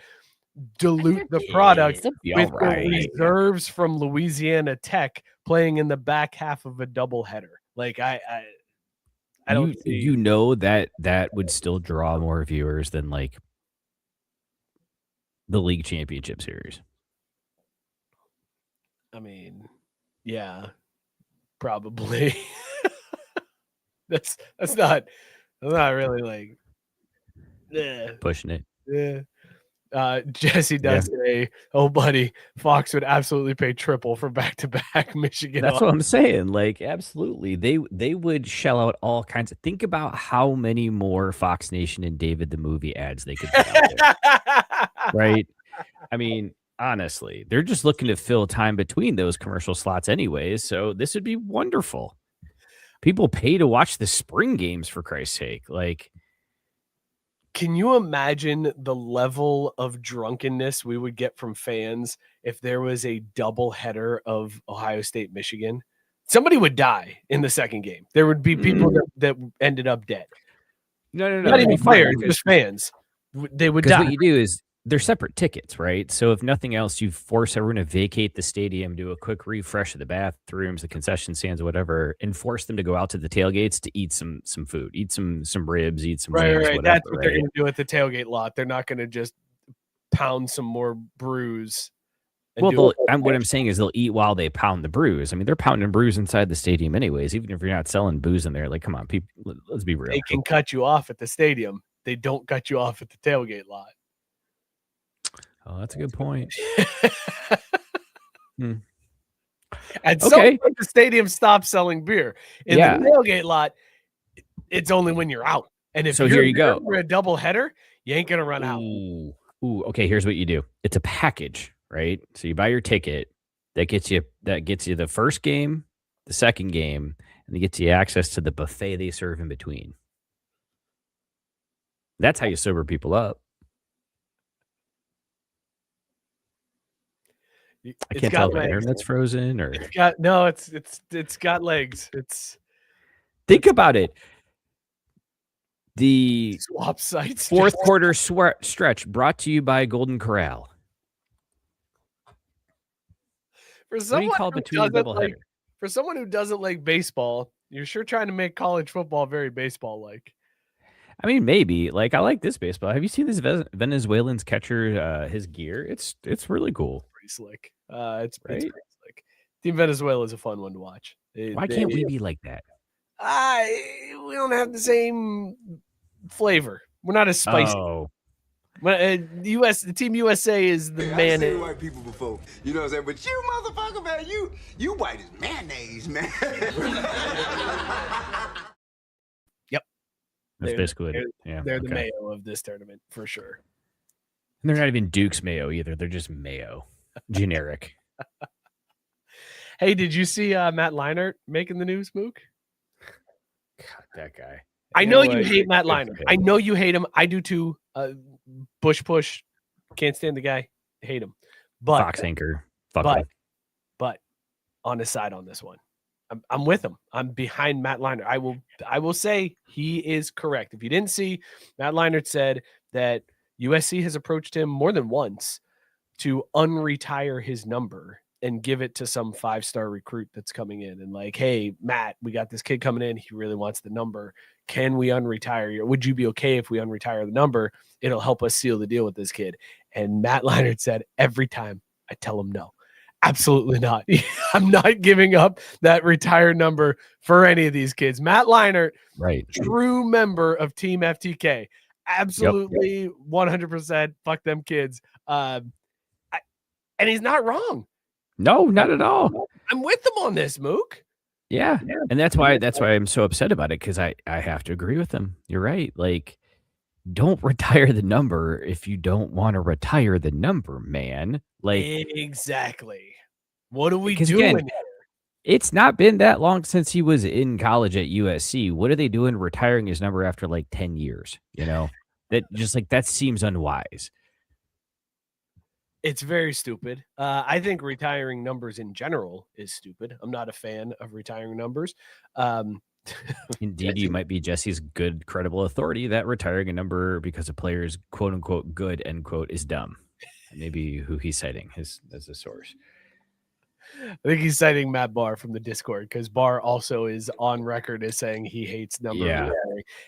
dilute the product with the reserves from Louisiana Tech playing in the back half of a double header. Like I don't see. That would still draw more viewers than like the league championship series. I mean, yeah, probably. that's not really like pushing it. Yeah. Jesse does say, "Oh, buddy, Fox would absolutely pay triple for back-to-back Michigan." That's what I'm saying. Like, absolutely, they would shell out all kinds of. Think about how many more Fox Nation and David the Movie ads they could put out there, right? I mean, honestly, they're just looking to fill time between those commercial slots, anyways. So this would be wonderful. People pay to watch the spring games, for Christ's sake, like. Can you imagine the level of drunkenness we would get from fans if there was a double header of Ohio State, Michigan? Somebody would die in the second game. There would be people that ended up dead. No. Not even players, just fans. They would die. What you do is they're separate tickets, right? So if nothing else, you force everyone to vacate the stadium, do a quick refresh of the bathrooms, the concession stands, whatever, and force them to go out to the tailgates to eat some food, eat some ribs, eat some wings, right. whatever. That's what they're going to do at the tailgate lot. They're not going to just pound some more brews. Well, what I'm saying is they'll eat while they pound the brews. I mean, they're pounding brews inside the stadium anyways, even if you're not selling booze in there. Like, come on, people, let's be real. They can cut you off at the stadium. They don't cut you off at the tailgate lot. Oh, that's a good point. At some point, the stadium stops selling beer. In the tailgate lot, it's only when you're out. And if here you go for a double header, you ain't gonna run out. Ooh, okay. Here's what you do. It's a package, right? So you buy your ticket. That gets you the first game, the second game, and it gets you access to the buffet they serve in between. That's how you sober people up. I can't tell if the internet's frozen or it's got legs. Think about it. The swap sites fourth quarter stretch brought to you by Golden Corral. For someone who doesn't like baseball, you're sure trying to make college football very baseball-like. I mean, maybe. Like, I like this baseball. Have you seen this Venezuelan's catcher? His gear. It's really cool. Pretty slick. It's pretty slick. Team Venezuela is a fun one to watch. Why can't we be like that? We don't have the same flavor. We're not as spicy. Oh. The Team USA is the man. I've seen white people before, you know what I'm saying? But you motherfucker, man, you white as mayonnaise, man. Yep. That's basically it. Yeah. They're the mayo of this tournament for sure. And they're not even Duke's mayo either. They're just mayo. Generic. Hey, did you see Matt Leinart making the news, Mook? God, that guy. I know you hate Matt Leinart. I know you hate him. I do too. Push. Can't stand the guy. Hate him. But Fox anchor. Fuck him. But on his side on this one, I'm with him. I'm behind Matt Leinart. I will say he is correct. If you didn't see, Matt Leinart said that USC has approached him more than once to unretire his number and give it to some 5-star recruit that's coming in and like, hey, Matt, we got this kid coming in. He really wants the number. Can we unretire you? Would you be okay if we unretire the number? It'll help us seal the deal with this kid. And Matt Leinart said, every time I tell him no, absolutely not. I'm not giving up that retired number for any of these kids. Matt Leinart, right, true member of Team FTK. Absolutely, 100%. Fuck them kids. And he's not wrong. No, not at all. I'm with him on this, Mook. Yeah. And that's why I'm so upset about it, because I have to agree with him. You're right. Like, don't retire the number if you don't want to retire the number, man. Like, exactly. What are we Again, doing here? it's not been that long since he was in college at USC. What are they doing retiring his number after like 10 years? You know, that seems unwise. It's very stupid. I think retiring numbers in general is stupid. I'm not a fan of retiring numbers. Indeed, you might be Jesse's good, credible authority that retiring a number because a player is quote unquote good, end quote, is dumb. Maybe who he's citing as a source. I think he's citing Matt Barr from the Discord, because Barr also is on record as saying he hates number. Yeah.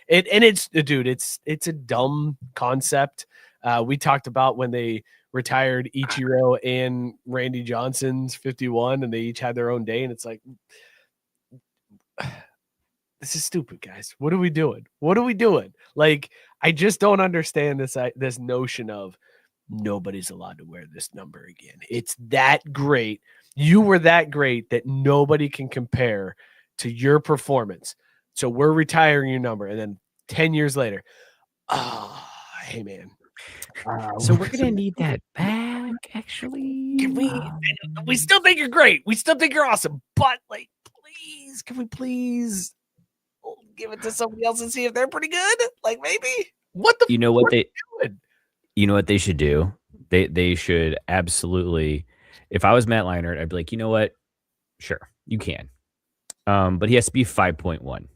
It's a dumb concept. We talked about when they retired Ichiro and Randy Johnson's 51, and they each had their own day, and it's like, this is stupid, guys. What are we doing? Like, I just don't understand this notion of nobody's allowed to wear this number again. It's that great. You were that great that nobody can compare to your performance. So we're retiring your number. And then 10 years later, hey, man. So we're going to need that back, actually. We still think you're great. We still think you're awesome. But, like, please, can we please give it to somebody else and see if they're pretty good? Like, maybe. You know what they should do? They should absolutely. If I was Matt Leinart, I'd be like, you know what? Sure, you can. But he has to be 5.1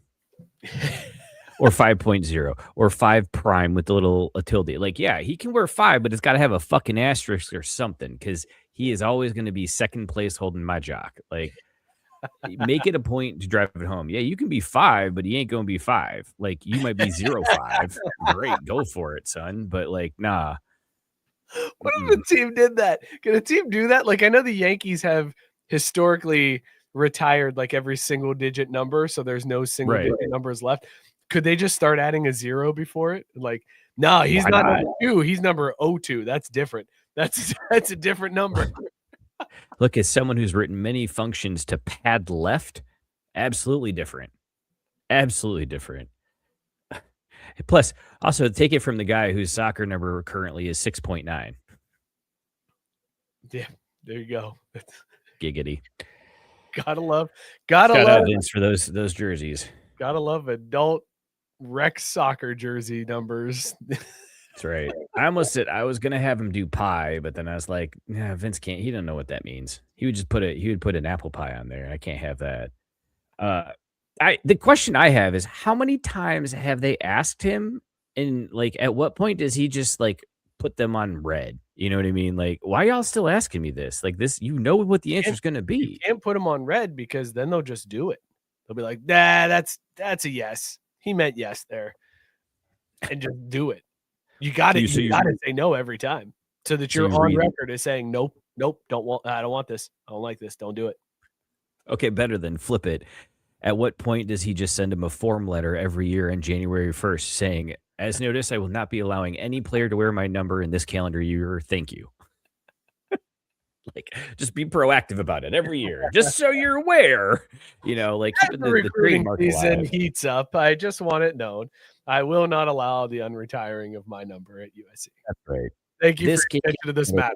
or 5.0 or 5 prime with the little tilde. Like, yeah, he can wear 5, but it's got to have a fucking asterisk or something, because he is always going to be second place holding my jock. Like, make it a point to drive it home. Yeah, you can be 5, but he ain't going to be 5. Like, you might be 0.5. Great, go for it, son. But, like, nah. What if the team did that? Can a team do that? Like, I know the Yankees have historically retired like every single digit number, so there's no single digit numbers left. Could they just start adding a 0 before it? Like, no, he's not number 2. He's number 02. That's different. That's a different number. Look, as someone who's written many functions to pad left, absolutely different. Absolutely different. Plus, also take it from the guy whose soccer number currently is 6.9. Yeah, there you go. Giggity. Gotta love Vince for those jerseys. Gotta love adult rec soccer jersey numbers. That's right. I almost said I was gonna have him do pie, but then I was like, nah, Vince can't. He doesn't know what that means. He would put an apple pie on there. I can't have that. The question I have is, how many times have they asked him, and like at what point does he just like put them on red? You know what I mean? Like, why y'all still asking me this? Like, this, you know what the answer is going to be. You can't put them on red, because then they'll just do it. They'll be like, nah, that's a yes. He meant yes there, and just do it. You got to say no every time, so that you're on record as saying nope, I don't want this. I don't like this. Don't do it. Okay, better than flip it. At what point does he just send him a form letter every year on January 1st saying, as noticed, I will not be allowing any player to wear my number in this calendar year. Thank you. Like, just be proactive about it every year, just so you're aware. You know, like, keeping the trademark season heats up. I just want it known. I will not allow the unretiring of my number at USC. That's right. Thank you for attention to this matter.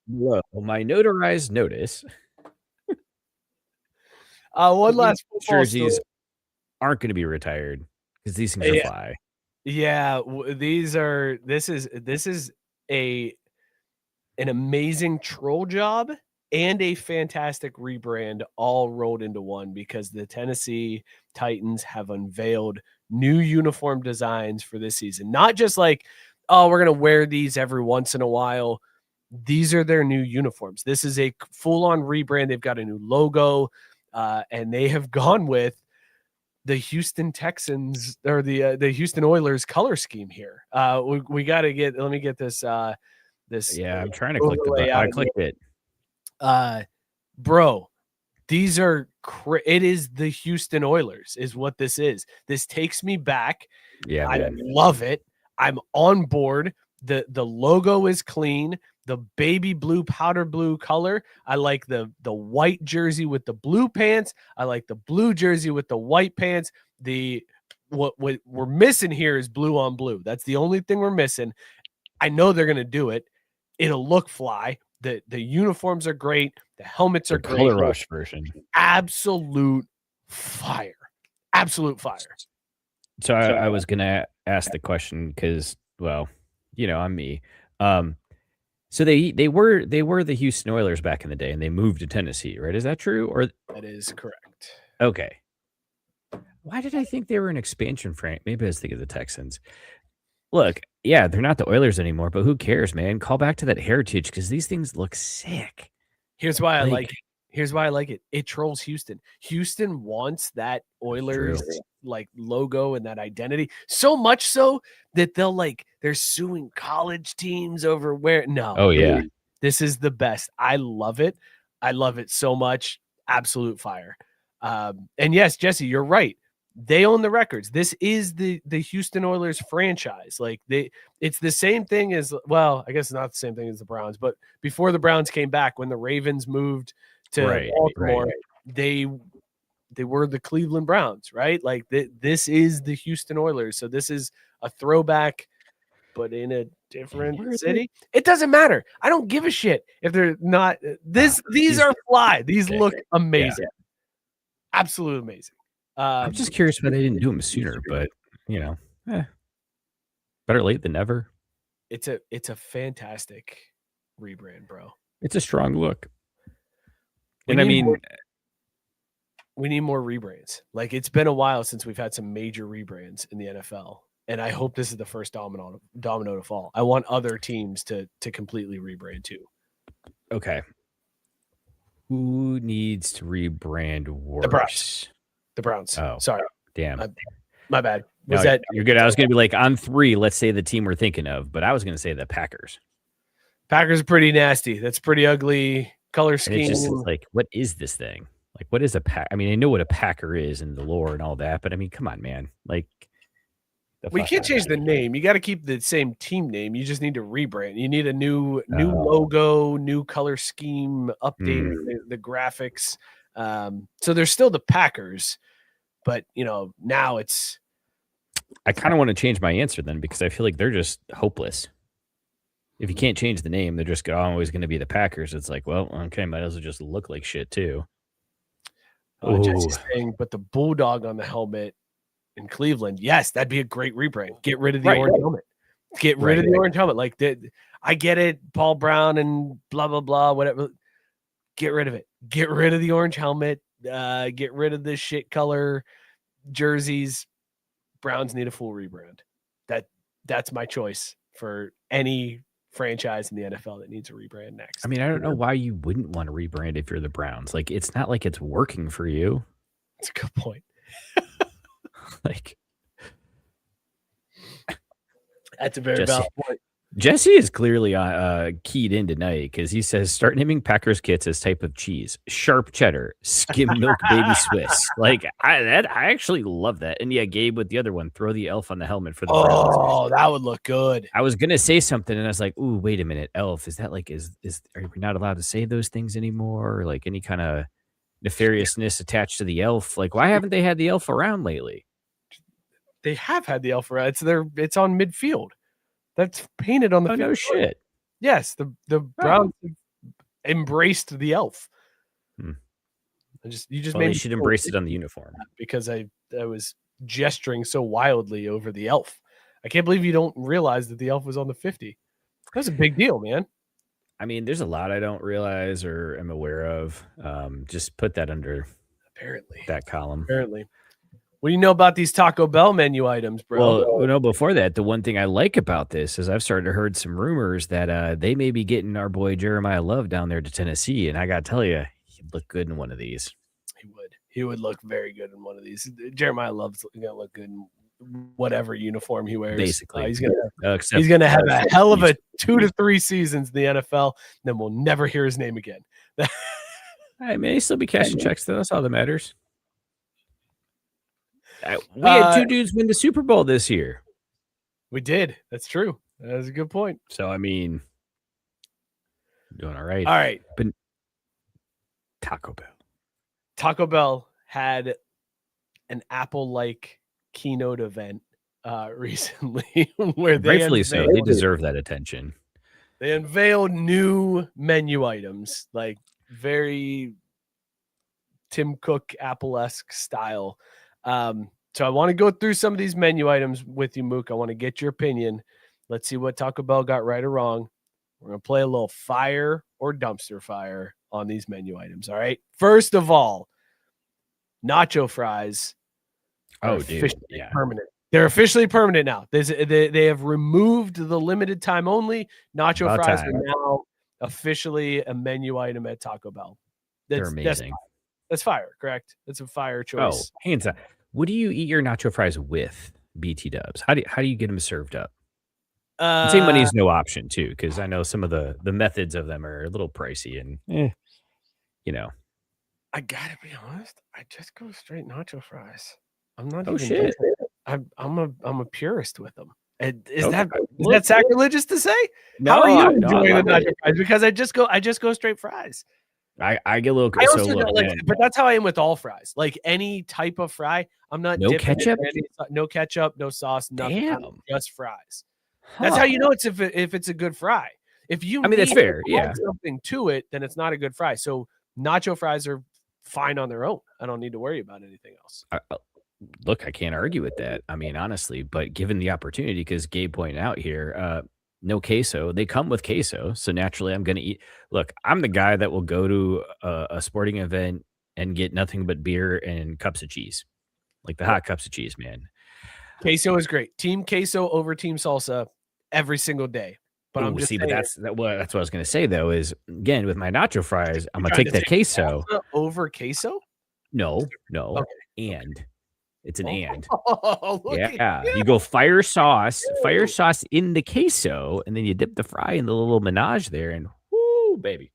Whoa, my notarized notice. One last football jerseys story. aren't going to be retired because these things are fly. Yeah, this is an amazing troll job and a fantastic rebrand all rolled into one, because the Tennessee Titans have unveiled new uniform designs for this season. Not just like, oh, we're going to wear these every once in a while. These are their new uniforms. This is a full-on rebrand. They've got a new logo, and they have gone with the Houston Texans or the Houston Oilers color scheme here. We got to let me get this. Yeah, I'm trying to click the button. I clicked it. Bro, these are it is the Houston Oilers is what this is. This takes me back. Yeah, I man. love it. I'm on board. The logo is clean. The baby blue, powder blue color. I like the white jersey with the blue pants. I like the blue jersey with the white pants. What we're missing here is blue on blue. That's the only thing we're missing. I know they're gonna do it. It'll look fly. The uniforms are great. The helmets are great. Color Rush version. Absolute fire. Absolute fire. So I was gonna ask the question because, well, I'm me. So they were the Houston Oilers back in the day, and they moved to Tennessee, right? Is that true? Or that is correct. Okay. Why did I think they were an expansion franchise? Maybe I was thinking of the Texans. Look, yeah, they're not the Oilers anymore, but who cares, man? Call back to that heritage because these things look sick. Here's why I like it. Here's why I like it. It trolls Houston. Houston wants that Oilers like logo and that identity so much so that they're suing college teams over where. No. Oh yeah. This is the best. I love it. I love it so much. Absolute fire. And yes, Jesse, you're right. They own the records. This is the Houston Oilers franchise. Like it's the same thing as, well, I guess it's not the same thing as the Browns, but before the Browns came back, when the Ravens moved to Baltimore, they were the Cleveland Browns, right? Like this is the Houston Oilers. So this is a throwback, but in a different city. It doesn't matter. I don't give a shit if they're not. These are fly. These look amazing. Yeah. Absolutely amazing. I'm just curious why they didn't do them sooner, but better late than never. It's a fantastic rebrand, bro. It's a strong look. We need more rebrands. Like, it's been a while since we've had some major rebrands in the NFL, and I hope this is the first domino to fall. I want other teams to completely rebrand too. Okay. Who needs to rebrand worse? The Browns. Oh, sorry. Damn. My bad. You're good. I was going to be like, on 3, let's say the team we're thinking of, but I was going to say the Packers. Packers are pretty nasty. That's pretty ugly color scheme. And it's just like, what is this thing? Like, what is a pack? I mean, I know what a Packer is and the lore and all that, but I mean, come on, man. Like, we can't change the name. You got to keep the same team name. You just need to rebrand. You need a new logo, new color scheme, update the graphics. So there's still the Packers, but now it's. I kind of want to change my answer then, because I feel like they're just hopeless. If you can't change the name, they're just always going to be the Packers. It's like, well, okay, might as well just look like shit too. Jesse's saying, but the bulldog on the helmet in Cleveland, yes, that'd be a great rebrand. Get rid of the orange helmet. Get rid of the orange helmet. Like, I get it, Paul Brown and blah blah blah, whatever. Get rid of it. Get rid of the orange helmet. Get rid of the shit color jerseys. Browns need a full rebrand. That's my choice for any franchise in the NFL that needs a rebrand next. I mean, I don't know why you wouldn't want to rebrand if you're the Browns. Like, it's not like it's working for you. That's a good point. Like, that's a very valid point. Jesse is clearly keyed in tonight because he says, start naming Packers kits as type of cheese: sharp cheddar, skim milk, baby Swiss. Like, I actually love that. And yeah, Gabe with the other one, throw the elf on the helmet for the Browns. Oh, that would look good. I was gonna say something and I was like, ooh, wait a minute, elf. Is that like are we not allowed to say those things anymore? Or like any kind of nefariousness attached to the elf? Like, why haven't they had the elf around lately? They have had the elf around. It's on midfield. That's painted on the field. No shit. Yes, the Browns embraced the elf. Hmm. You just Well, made they me should feel embrace it on the uniform. because I was gesturing so wildly over the elf. I can't believe you don't realize that the elf was on the 50. That was a big deal, man. I mean, there's a lot I don't realize or am aware of. Just put that under that column. Apparently. What do you know about these Taco Bell menu items, bro? Well, no, before that, the one thing I like about this is I've started to heard some rumors that they may be getting our boy Jeremiah Love down there to Tennessee. And I got to tell you, he'd look good in one of these. He would look very good in one of these. Jeremiah Love's going to look good in whatever uniform he wears. Basically. He's going to have a hell of a 2 to 3 seasons in the NFL. Then we'll never hear his name again. I mean, he'll still be cashing checks, though. That's all that matters. We had 2 dudes win the Super Bowl this year. We did. That's true. That's a good point. So, I mean, doing all right. All right. But Taco Bell had an Apple-like keynote event recently where rightfully so. They deserve that attention. They unveiled new menu items, like very Tim Cook Apple-esque style. So I want to go through some of these menu items with you, Mook. I want to get your opinion. Let's see what Taco Bell got right or wrong. We're going to play a little fire or dumpster fire on these menu items. All right. First of all, nacho fries are officially permanent. They're officially permanent now. They have removed the limited time only. Nacho fries are now officially a menu item at Taco Bell. They're amazing. That's fire, correct? That's a fire choice. Oh, hands up. What do you eat your nacho fries with, BT Dubs? How do you get them served up? Same money is no option too, because I know some of the methods of them are a little pricey and you know. I gotta be honest. I just go straight nacho fries. I'm not. Oh shit! I'm a purist with them. Is that sacrilegious to say? No, how are you enjoying the nacho fries? Because I just go straight fries. I get a little. But that's how I am with all fries. Like any type of fry, I'm not no ketchup, no ketchup, no sauce, nothing. Damn. Just fries. That's how you know it's if it's a good fry. If you, that's fair. Yeah, something to it, then it's not a good fry. So nacho fries are fine on their own. I don't need to worry about anything else. Look, I can't argue with that. I mean, honestly, but given the opportunity, because Gabe pointed out here, no queso. They come with queso, so naturally, I'm going to eat. Look, I'm the guy that will go to a sporting event and get nothing but beer and cups of cheese, like the hot cups of cheese, man. Queso is great. Team queso over team salsa every single day. But I'm just saying, but that's what I was going to say though. Is again with my nacho fries, I'm gonna take that queso over queso. No, and it's an and. Yeah, you go fire sauce in the queso, and then you dip the fry in the little menage there, and whoo, baby,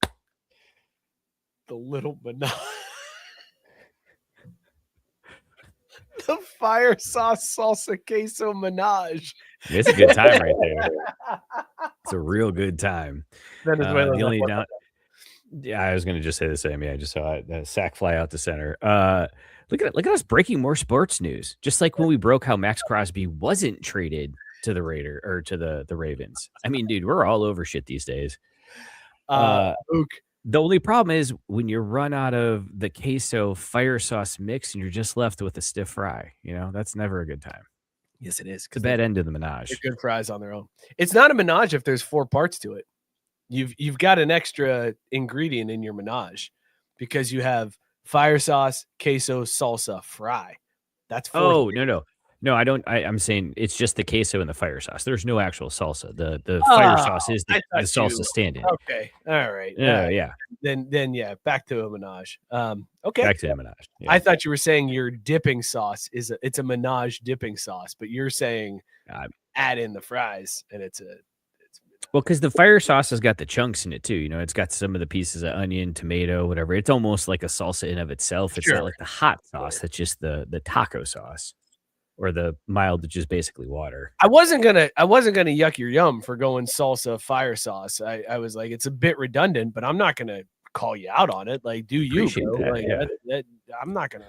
the little menage. The fire sauce salsa queso menage. It's a good time right there. It's a real good time. The only yeah, I was going to just say the same. Yeah, I just saw a sack fly out to center. Look at us breaking more sports news. Just like when we broke how Max Crosby wasn't traded to the Raider or to the Ravens. I mean, dude, we're all over shit these days. Luke. The only problem is when you run out of the queso fire sauce mix and you're just left with a stiff fry. You know, that's never a good time. Yes, it is. It's a bad end of the menage. They're good fries on their own. It's not a menage if there's 4 parts to it. You've got an extra ingredient in your menage because you have fire sauce, queso, salsa, fry. That's 4. Oh, no, I don't. I'm saying it's just the queso and the fire sauce. There's no actual salsa. The fire sauce is the salsa stand-in. Okay, all right. Yeah. Then yeah, back to a menage. Okay. Back to a menage. Yeah. I thought you were saying your dipping sauce it's a menage dipping sauce, but you're saying add in the fries and it's well, because the fire sauce has got the chunks in it too. You know, it's got some of the pieces of onion, tomato, whatever. It's almost like a salsa in of itself. It's not like the hot sauce. That's just the taco sauce. Or the mild, which is basically water. I wasn't gonna yuck your yum for going salsa fire sauce. I was like, it's a bit redundant, but I'm not gonna call you out on it. Like, do you? Bro? That, I'm not gonna.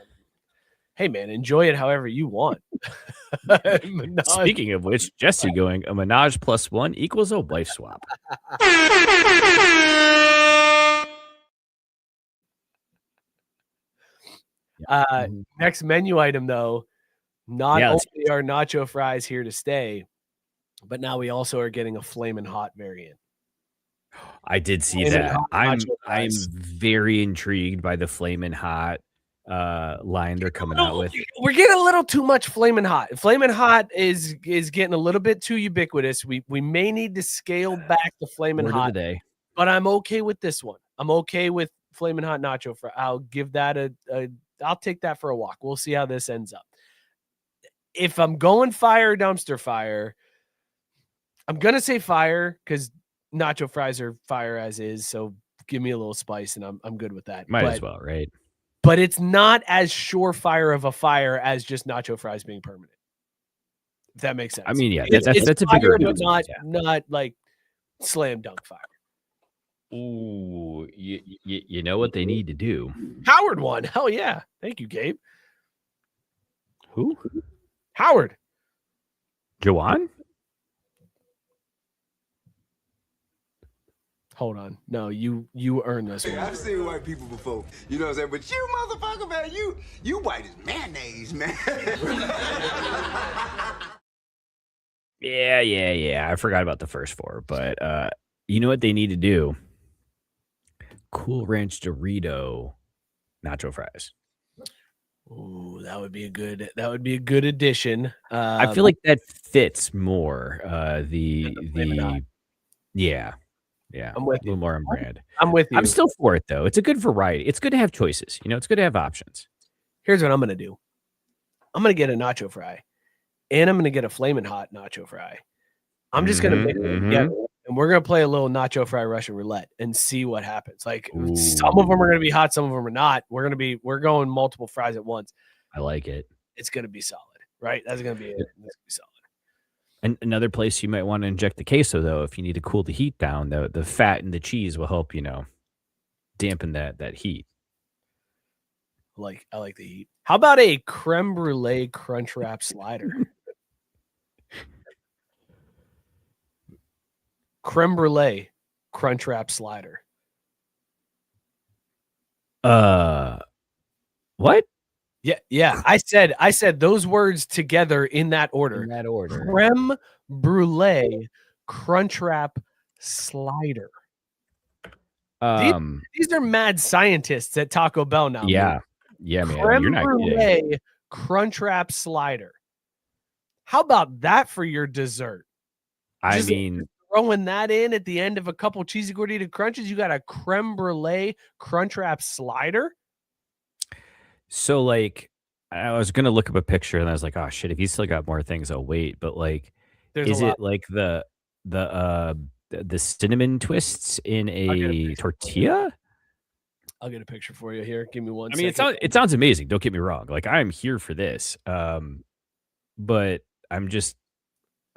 Hey man, enjoy it however you want. Speaking of which, Jesse going a menage +1 equals a wife swap. Next menu item, though, not Yeah, only are nacho fries here to stay, but now we also are getting a flamin' hot variant. I did see Flamin' that. hot I'm nacho fries. very intrigued by the flamin' hot line they're coming out with. We're getting a little too much flamin' hot. Flamin' hot is getting a little bit too ubiquitous. We may need to scale back the flamin' Word of hot, the day. but I'm okay with this one. I'm okay with flamin' hot nacho fry. I'll give that I'll take that for a walk. We'll see how this ends up. If I'm going fire or dumpster fire, I'm gonna say fire because nacho fries are fire as is. So give me a little spice, and I'm good with that. Might as well, right? But it's not as surefire of a fire as just nacho fries being permanent. If that makes sense. I mean, yeah, It's that's a bigger fire, but difference, not like slam dunk fire. Ooh, you know what they need to do? Howard won. Hell yeah. Thank you, Gabe. Who? Howard. Joanne? Hold on. No, you earned this one. I've seen white people before. You know what I'm saying? But you motherfucker, man, you white as mayonnaise, man. Yeah. I forgot about the first four, but you know what they need to do? Cool Ranch Dorito nacho fries. Ooh, that would be a good addition. I feel like that fits more. Yeah. I'm with a little more on brand. I'm with you. I'm still for it though. It's a good variety. It's good to have choices. It's good to have options. Here's what I'm gonna do. I'm gonna get a nacho fry, and I'm gonna get a flamin' hot nacho fry. I'm just gonna mix it together, and we're gonna play a little nacho fry Russian roulette and see what happens. Like some of them are gonna be hot, some of them are not. We're going multiple fries at once. I like it. It's gonna be solid, right? That's gonna be it. It's gonna be solid. And another place you might want to inject the queso though, if you need to cool the heat down, the fat and the cheese will help, dampen that heat. I like the heat. How about a creme brulee crunch wrap slider? Creme brulee crunch wrap slider. What? Yeah. I said those words together in that order. Creme brulee crunch wrap slider. These are mad scientists at Taco Bell now. Yeah, man. Creme You're not brulee kidding. crunch wrap slider. How about that for your dessert? I mean, throwing that in at the end of a couple cheesy gordita crunches, you got a creme brulee crunch wrap slider. So I was gonna look up a picture and I was like, oh shit, if he's still got more things, I'll wait. But is it like the cinnamon twists in a tortilla? I'll get a picture for you here. Give me one. I mean, it sounds amazing. Don't get me wrong. I'm here for this. But I'm just,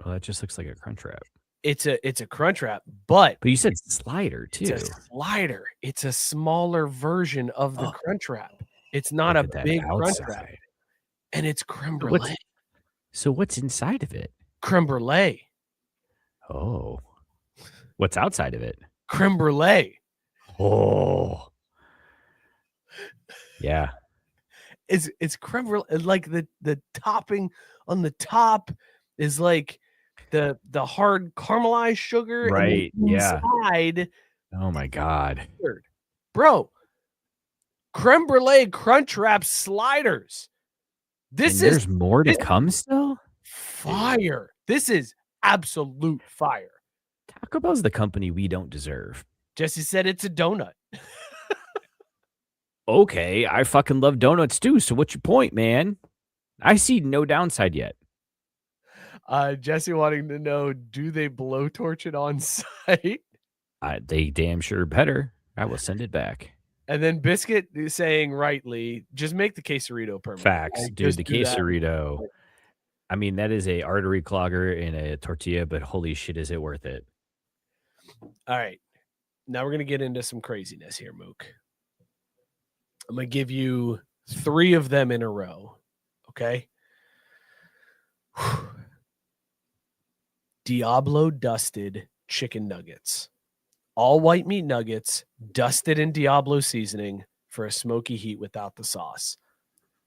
that just looks like a crunch wrap. It's a crunch wrap, but you said slider too. It's a slider. It's a smaller version of the crunch wrap. It's not a big crunch wrap, and it's creme brulee. So what's inside of it? Creme brulee. Oh, what's outside of it? Creme brulee. Oh, yeah. It's creme brulee. Like the topping on the top is like the hard caramelized sugar, right? And inside, oh my god, bro. Creme brulee crunch wrap sliders. There's more to come still? Fire. This is absolute fire. Taco Bell's the company we don't deserve. Jesse said it's a donut. Okay, I fucking love donuts too. So what's your point, man? I see no downside yet. Jesse wanting to know, do they blowtorch it on site? They damn sure better. I will send it back. And then Biscuit saying rightly, just make the quesarito permanent. Facts, dude. The quesarito. I mean, that is a artery clogger in a tortilla, but holy shit, is it worth it? All right. Now we're going to get into some craziness here, Mook. I'm going to give you 3 of them in a row. Okay. Diablo dusted chicken nuggets. All white meat nuggets dusted in Diablo seasoning for a smoky heat without the sauce.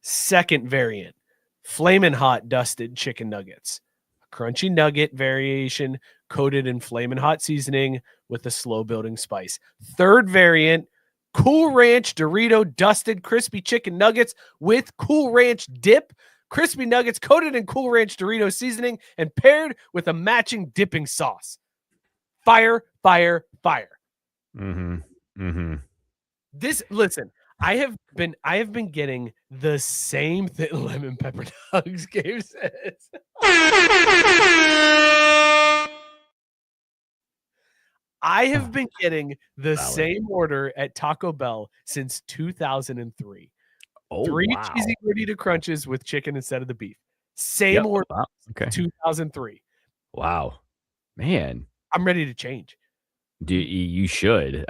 Second variant, Flamin' Hot Dusted Chicken Nuggets. A crunchy nugget variation coated in Flamin' Hot seasoning with a slow building spice. Third variant, Cool Ranch Dorito Dusted Crispy Chicken Nuggets with Cool Ranch dip. Crispy nuggets coated in Cool Ranch Dorito seasoning and paired with a matching dipping sauce. Fire, fire, fire. Listen, I have been getting the same thing. Lemon pepper nugs, Gabe says. I have been getting the same order at Taco Bell since 2003. Three cheesy gordita crunches with chicken instead of the beef. Same order. Wow. Okay. 2003. Wow, man. I'm ready to change. You should.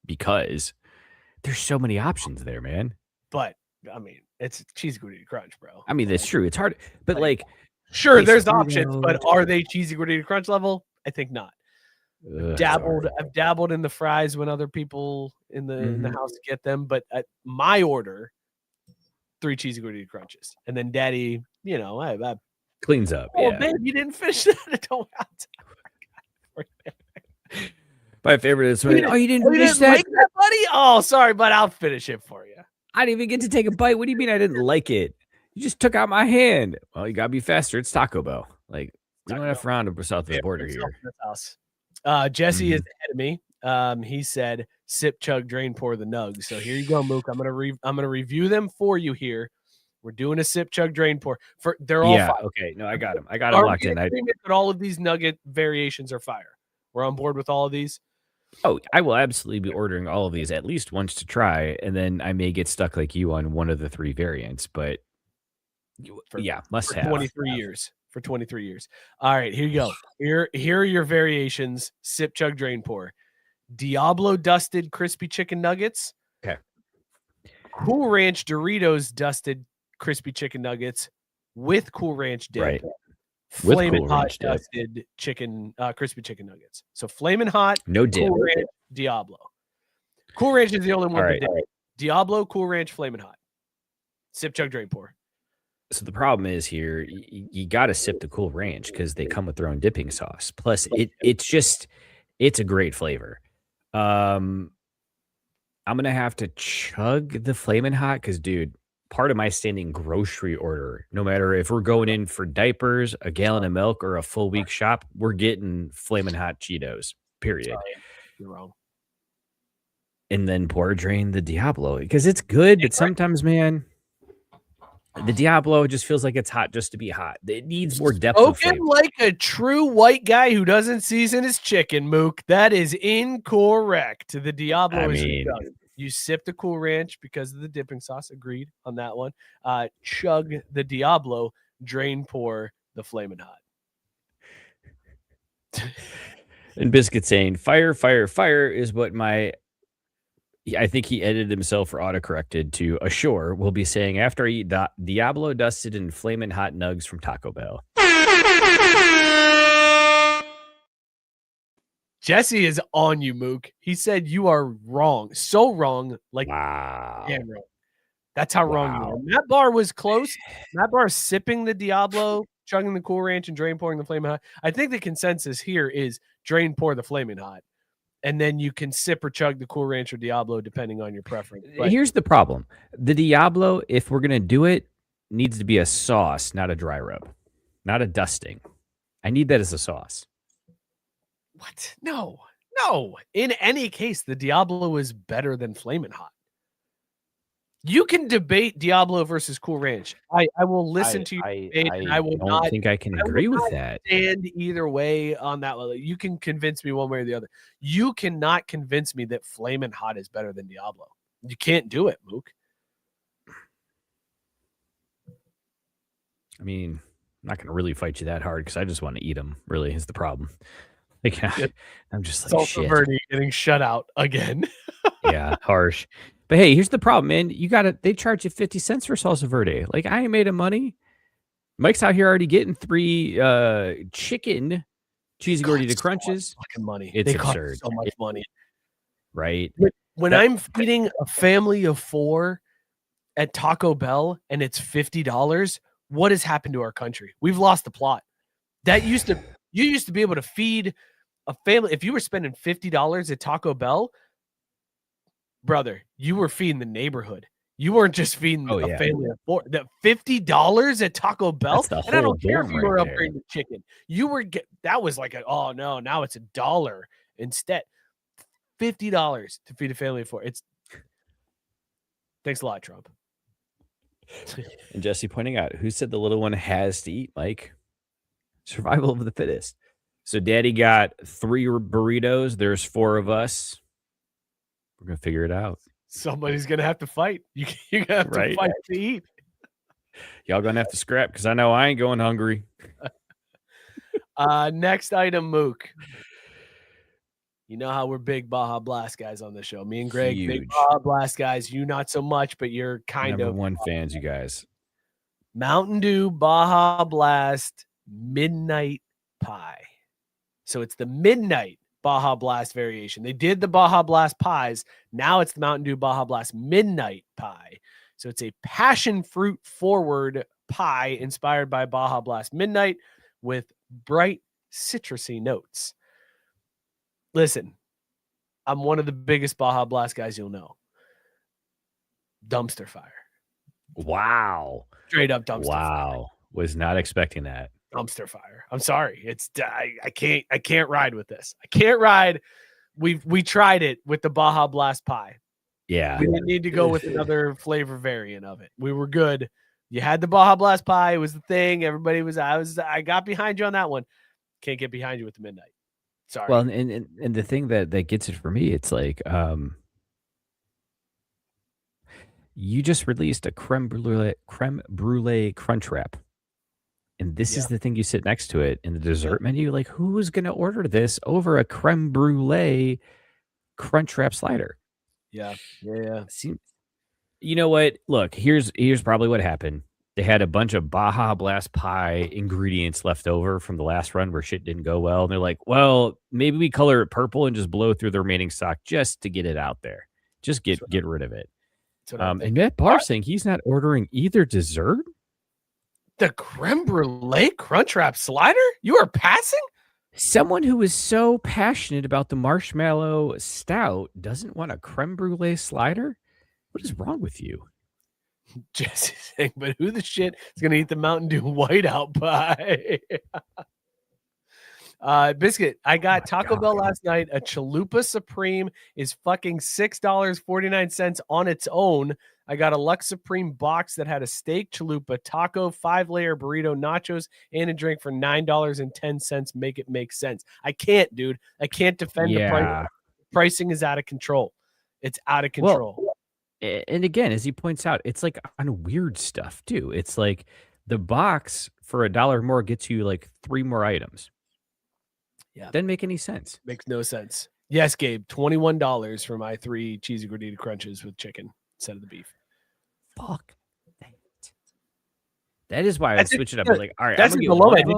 Because there's so many options there, man. But I mean, it's cheesy gordita crunch, bro. I mean, that's true. It's hard, but sure, there's options, but are they cheesy gordita crunch level? I think not. I've dabbled in the fries when other people in the house get them, but at my order, 3 cheesy gordita crunches, and then Daddy, I cleans up. Oh, babe, you didn't finish that. I don't have to. My favorite is when you didn't finish that, like that, buddy. Oh, sorry, but I'll finish it for you. I didn't even get to take a bite. What do you mean I didn't like it? You just took out my hand. Well, you gotta be faster. It's Taco Bell. We don't have to round south of the border here. Jesse is ahead of me. He said, "Sip, chug, drain, pour the nugs." So here you go, Mook. I'm gonna review them for you here. We're doing a sip, chug, drain, pour. They're all fire. Okay. No, I got them. I got them locked in. But all of these nugget variations are fire. We're on board with all of these. Oh, I will absolutely be ordering all of these at least once to try, and then I may get stuck like you on one of the 3 variants. But must have 23 years. For 23 years. All right, here you go. Here are your variations. Sip, chug, drain, pour. Diablo Dusted Crispy Chicken Nuggets. Okay. Cool Ranch Doritos Dusted Crispy Chicken Nuggets with Cool Ranch dip. Right. Flamin' Hot Dusted Chicken Crispy Chicken Nuggets. So Flamin' Hot, no dip. Cool Ranch, Diablo. Cool Ranch is the only one that did. Diablo, Cool Ranch, Flamin' Hot. Sip, chug, drain, pour. So the problem is here, you got to sip the Cool Ranch because they come with their own dipping sauce. Plus, it's a great flavor. I'm gonna have to chug the Flamin' Hot because, dude, part of my standing grocery order, no matter if we're going in for diapers, a gallon of milk, or a full week shop, we're getting Flamin' Hot Cheetos. Period. Sorry, you're wrong. And then pour drain the Diablo because it's good, but sometimes, man. The Diablo just feels like it's hot just to be hot. It needs more depth of flavor. Like a true white guy who doesn't season his chicken, Mook. That is incorrect. The Diablo you sip the Cool Ranch because of the dipping sauce. Agreed on that one. Chug the Diablo. Drain, pour the Flamin' Hot. And Biscuit saying, fire, fire, fire is what I think he edited himself or autocorrected to assure will be saying after I eat Diablo Dusted and Flamin' Hot Nugs from Taco Bell. Jesse is on you, Mook. He said you are wrong. So wrong. Wow. Damn wrong. That's how wrong you are. Matt Barr was close. Matt Barr sipping the Diablo, chugging the Cool Ranch, and drain pouring the Flamin' Hot. I think the consensus here is drain pour the Flamin' Hot. And then you can sip or chug the Cool Ranch or Diablo depending on your preference. But here's the problem. The Diablo, if we're going to do it, needs to be a sauce, not a dry rub, not a dusting. I need that as a sauce. What? No. In any case, the Diablo is better than Flamin' Hot. You can debate Diablo versus Cool Ranch. I will listen to your debate, and I will not think I can agree with that. Stand either way on that level. You can convince me one way or the other. You cannot convince me that Flamin' Hot is better than Diablo. You can't do it, Mook. I mean, I'm not going to really fight you that hard because I just want to eat them. Really, is the problem. I'm just like, shit. Verde getting shut out again. Yeah, harsh. But hey, here's the problem, man. They charge you 50 cents for salsa verde. I ain't made of money. Mike's out here already getting 3 chicken cheesy gordita crunches. Fucking money. It's they absurd. So much money. Right. When I'm feeding a family of 4 at Taco Bell and it's $50, what has happened to our country? We've lost the plot. You used to be able to feed a family. If you were spending $50 at Taco Bell, brother, you were feeding the neighborhood. You weren't just feeding a family of four. That $50 at Taco Bell, and I don't care if you were upgrading the chicken. You were that was like now it's $1 instead. $50 to feed a family of four. Thanks a lot, Trump. And Jesse pointing out, who said the little one has to eat, Mike? Survival of the fittest. So Daddy got 3 burritos. There's 4 of us. We're going to figure it out. Somebody's going to have to fight. You're going to have to fight to eat. Y'all going to have to scrap because I know I ain't going hungry. Next item, Mook. You know how we're big Baja Blast guys on the show. Me and Greg, Huge. big Baja Blast guys. You not so much, but you're kind Number of one fans, you guys. Mountain Dew Baja Blast Midnight Pie. So it's the Midnight Baja Blast variation. They did the Baja Blast pies. Now it's the Mountain Dew Baja Blast Midnight Pie. So it's a passion fruit forward pie inspired by Baja Blast Midnight with bright citrusy notes. Listen, I'm one of the biggest Baja Blast guys you'll know. Dumpster fire. Wow. Straight up dumpster fire. Wow. Was not expecting that. Dumpster fire. I'm sorry. I can't ride with this. I can't ride. We tried it with the Baja Blast pie. Yeah. We didn't need to go with another flavor variant of it. We were good. You had the Baja Blast pie. It was the thing. Everybody I got behind you on that one. Can't get behind you with the Midnight. Sorry. Well, and the thing that gets it for me, it's like you just released a creme brulee crunch wrap. And this is the thing you sit next to it in the dessert menu. Like, who's going to order this over a creme brulee crunch wrap slider? Yeah. You know what? Look, here's probably what happened. They had a bunch of Baja Blast pie ingredients left over from the last run where shit didn't go well. And they're like, well, maybe we color it purple and just blow through the remaining stock just to get it out there. Just get rid of it. And Matt Barr saying he's not ordering either dessert. The creme brulee crunch wrap slider? You are passing? Someone who is so passionate about the marshmallow stout doesn't want a creme brulee slider? What is wrong with you? Jesse saying, but who the shit is going to eat the Mountain Dew whiteout pie? Biscuit, I got Taco Bell last night. A Chalupa Supreme is fucking $6.49 on its own. I got a Lux Supreme box that had a steak, chalupa, taco, 5-layer burrito, nachos, and a drink for $9.10. Make it make sense. I can't, dude. I can't defend the price. Pricing is out of control. It's out of control. Well, and again, as he points out, it's like on weird stuff too. It's like the box for $1 more gets you like 3 more items. Yeah. Doesn't make any sense. Makes no sense. Yes, Gabe, $21 for my 3 cheesy gordita crunches with chicken instead of the beef. Fuck that is why I switch it up. I'm like, all right, that's the low end.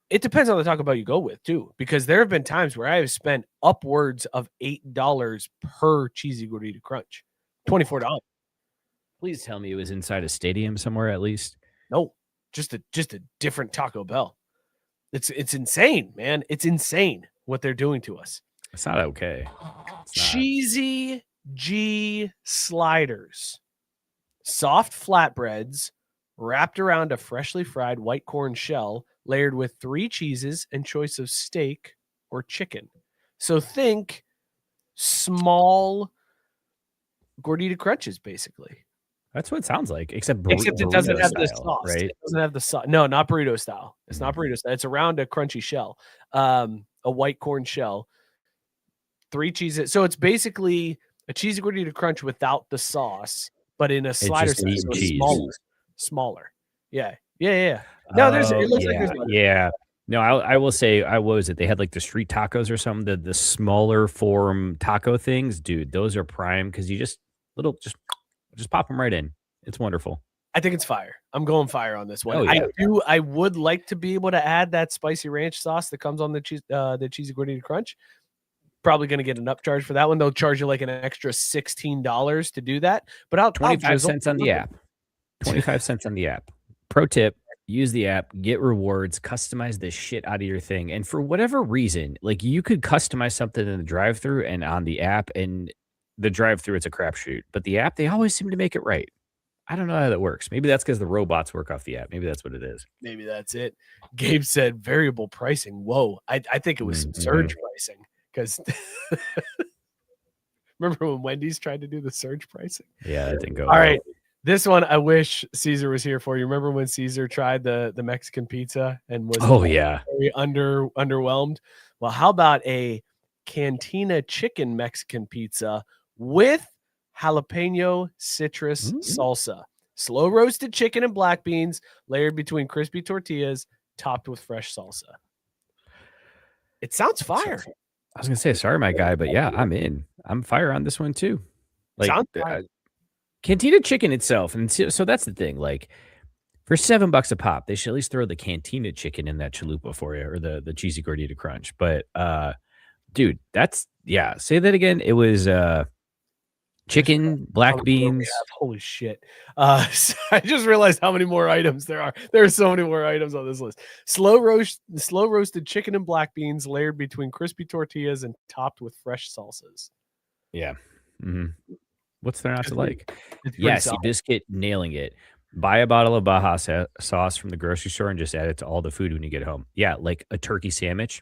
It depends on the Taco Bell you go with too, because there have been times where I have spent upwards of $8 per cheesy gordita crunch. $24. Please tell me it was inside a stadium somewhere at least. No, just a different Taco Bell. It's insane, man. It's insane what they're doing to us. It's not okay. Cheesy G sliders. Soft flatbreads wrapped around a freshly fried white corn shell, layered with 3 cheeses and choice of steak or chicken. So think small gordita crunches, basically. That's what it sounds like, except it doesn't have the style, sauce. right? It doesn't have the sauce. No, not burrito style. It's not burrito style. It's around a crunchy shell, a white corn shell, 3 cheeses. So it's basically a cheesy gordita crunch without the sauce, but in a slider size, so smaller. Yeah. No, it looks like there's one. Yeah. No, I will say, what was it? They had like the street tacos or something, the smaller form taco things. Dude, those are prime because you just pop them right in. It's wonderful. I think it's fire. I'm going fire on this one. Oh, yeah. I would like to be able to add that spicy ranch sauce that comes on the cheesy gordita crunch. probably going to get an upcharge for that one. They'll charge you like an extra $16 to do that. But I'll 25 cents on the app. 25 cents on the app. Pro tip, use the app, get rewards, customize the shit out of your thing. And for whatever reason, like you could customize something in the drive-thru and on the app, and the drive-thru, it's a crapshoot. But the app, they always seem to make it right. I don't know how that works. Maybe that's because the robots work off the app. Maybe that's what it is. Maybe that's it. Gabe said variable pricing. Whoa. I think it was surge pricing because remember when Wendy's tried to do the surge pricing? Yeah, that didn't go All right. This one, I wish Caesar was here for. You remember when Caesar tried the Mexican pizza and was very underwhelmed? Well, how about a Cantina chicken Mexican pizza with jalapeno citrus salsa, slow roasted chicken and black beans layered between crispy tortillas, topped with fresh salsa. It sounds fire. I was gonna say, sorry, my guy, but yeah, I'm in. I'm fire on this one too. Like Cantina chicken itself, and so that's the thing. Like for $7 a pop, they should at least throw the Cantina chicken in that chalupa for you, or the cheesy gordita crunch. But dude, that's say that again. It was chicken, black beans. Holy shit. So I just realized how many more items there are. There are so many more items on this list. Slow roasted chicken and black beans layered between crispy tortillas and topped with fresh salsas. Yeah. What's there not to like? Yes, Biscuit nailing it. Buy a bottle of Baja sauce from the grocery store and just add it to all the food when you get home. Yeah, like a turkey sandwich.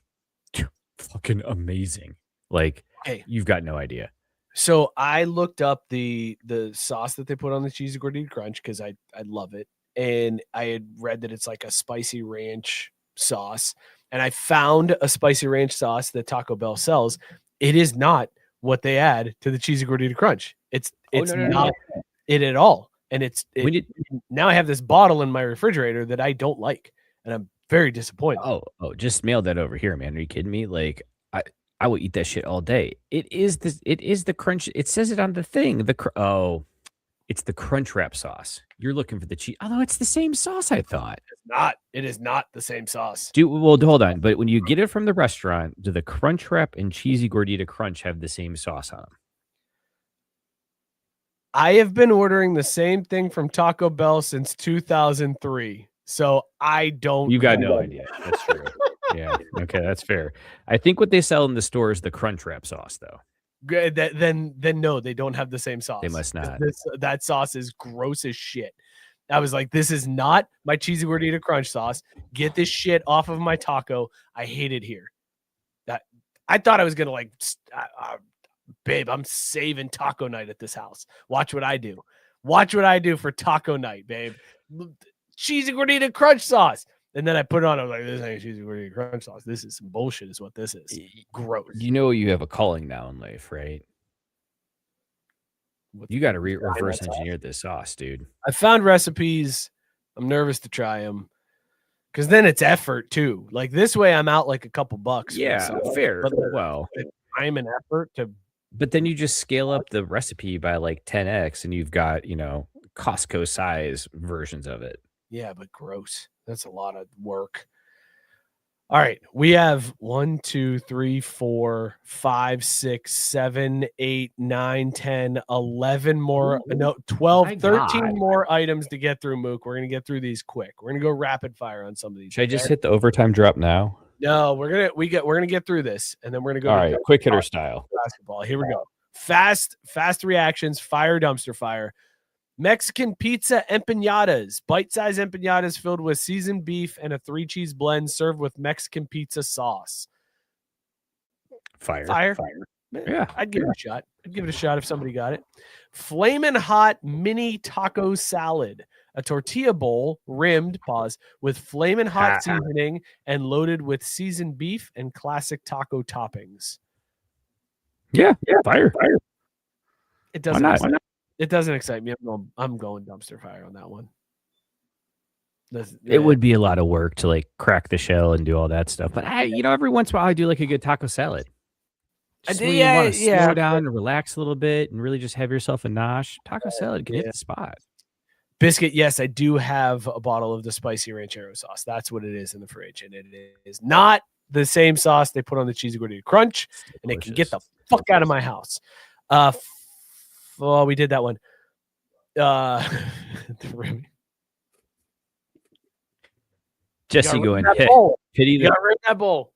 Fucking amazing. Like, you've got no idea. So I looked up the sauce that they put on the cheesy gordita crunch because I love it. And I had read that it's like a spicy ranch sauce. And I found a spicy ranch sauce that Taco Bell sells. It is not what they add to the cheesy gordita crunch. It's not it at all. And now I have this bottle in my refrigerator that I don't like. And I'm very disappointed. Oh, just mail that over here, man. Are you kidding me? Like I will eat that shit all day. It is the crunch. It says it on the thing. It's the crunch wrap sauce. You're looking for the cheese. Although it's the same sauce, I thought. It is not the same sauce. Well, hold on. But when you get it from the restaurant, do the crunch wrap and cheesy gordita crunch have the same sauce on them? I have been ordering the same thing from Taco Bell since 2003. So I don't. You got no idea. That's true. Yeah. Okay, that's fair. I think what they sell in the store is the crunch wrap sauce, though. Then no, they don't have the same sauce. They must not. That sauce is gross as shit. I was like, this is not my cheesy gordita crunch sauce. Get this shit off of my taco. I hate it here. That I thought I was gonna like, babe, I'm saving taco night at this house. Watch what I do. Watch what I do for taco night, babe. Cheesy gordita crunch sauce. And then I put it on. I was like, this ain't cheesy gordita crunch sauce. This is some bullshit is what this is. Gross. You know you have a calling now in life, right? You got to reverse engineer this sauce, dude. I found recipes. I'm nervous to try them because then it's effort too. Like this way, I'm out like a couple bucks. Yeah, fair. But time and effort to. But then you just scale up the recipe by like 10x, and you've got Costco size versions of it. Yeah, but gross. That's a lot of work. All right. We have 1, 2, 3, 4, 5, 6, 7, 8, 9, 10, 11 more. No, 12, 13 more items to get through, Mook. We're going to get through these quick. We're going to go rapid fire on some of these. Should I just hit the overtime drop now? No, we're going to get through this, and then we're going to go. All right, quick hitter style. Basketball. Here we go. Fast reactions, fire, dumpster fire. Mexican pizza empanadas, bite-sized empanadas filled with seasoned beef and a 3-cheese blend served with Mexican pizza sauce. Fire. Yeah, I'd give it a shot. I'd give it a shot if somebody got it. Flamin' hot mini taco salad, a tortilla bowl rimmed, with flamin' hot seasoning and loaded with seasoned beef and classic taco toppings. Yeah, fire. It doesn't. Why not? It doesn't excite me. I'm going dumpster fire on that one. It would be a lot of work to like crack the shell and do all that stuff. But every once in a while I do like a good taco salad. Just when you want to slow down and relax a little bit and really just have yourself a nosh. Taco salad can hit the spot. Biscuit, yes, I do have a bottle of the spicy ranchero sauce. That's what it is in the fridge, and it is not the same sauce they put on the cheesy gordita crunch, and it can get the fuck out of my house. We did that one. Jesse going, hey, pity that bowl.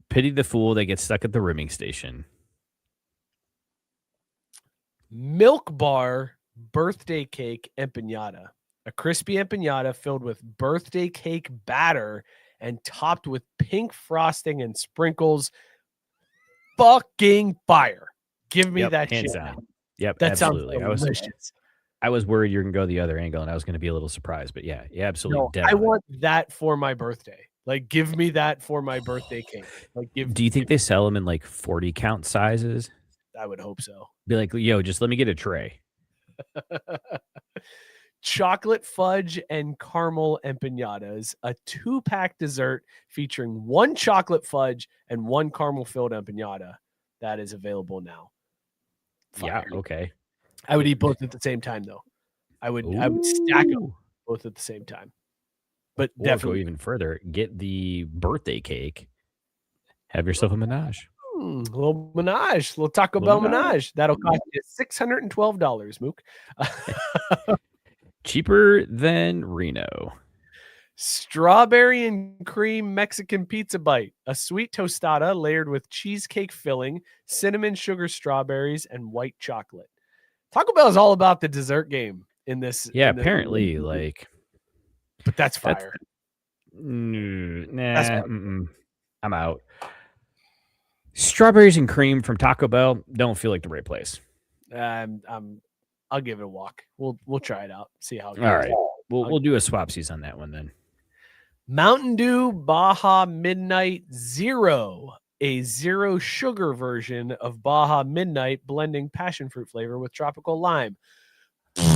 Pity the fool that gets stuck at the rimming station. Milk Bar birthday cake empanada. A crispy empanada filled with birthday cake batter and topped with pink frosting and sprinkles. Fucking fire. Give me that hands shit. down. Yep, that absolutely. Sounds delicious. I was worried you were going to go the other angle, and I was going to be a little surprised. But yeah, absolutely. No, I want that for my birthday. Like, give me that for my birthday cake. Like, do you think they sell them in like 40 count sizes? I would hope so. Be like, yo, just let me get a tray. Chocolate fudge and caramel empanadas, a 2-pack dessert featuring 1 chocolate fudge and 1 caramel filled empanada. That is available now. Fire. Yeah, okay. I would eat both at the same time, though. I would stack them both at the same time. But definitely go even further. Get the birthday cake. Have yourself a menage. A little menage, little Taco Bell menage. That'll cost you $612, Mook. Cheaper than Reno. Strawberry and cream Mexican pizza bite. A sweet tostada layered with cheesecake filling, cinnamon sugar strawberries, and white chocolate. Taco Bell is all about the dessert game in this. Yeah, apparently, like. But that's fire. I'm out. Strawberries and cream from Taco Bell don't feel like the right place. I'll give it a walk. We'll try it out. See how it goes. All right. We'll do a swapsies on that one then. Mountain Dew Baja Midnight Zero, a zero sugar version of Baja Midnight, blending passion fruit flavor with tropical lime. It's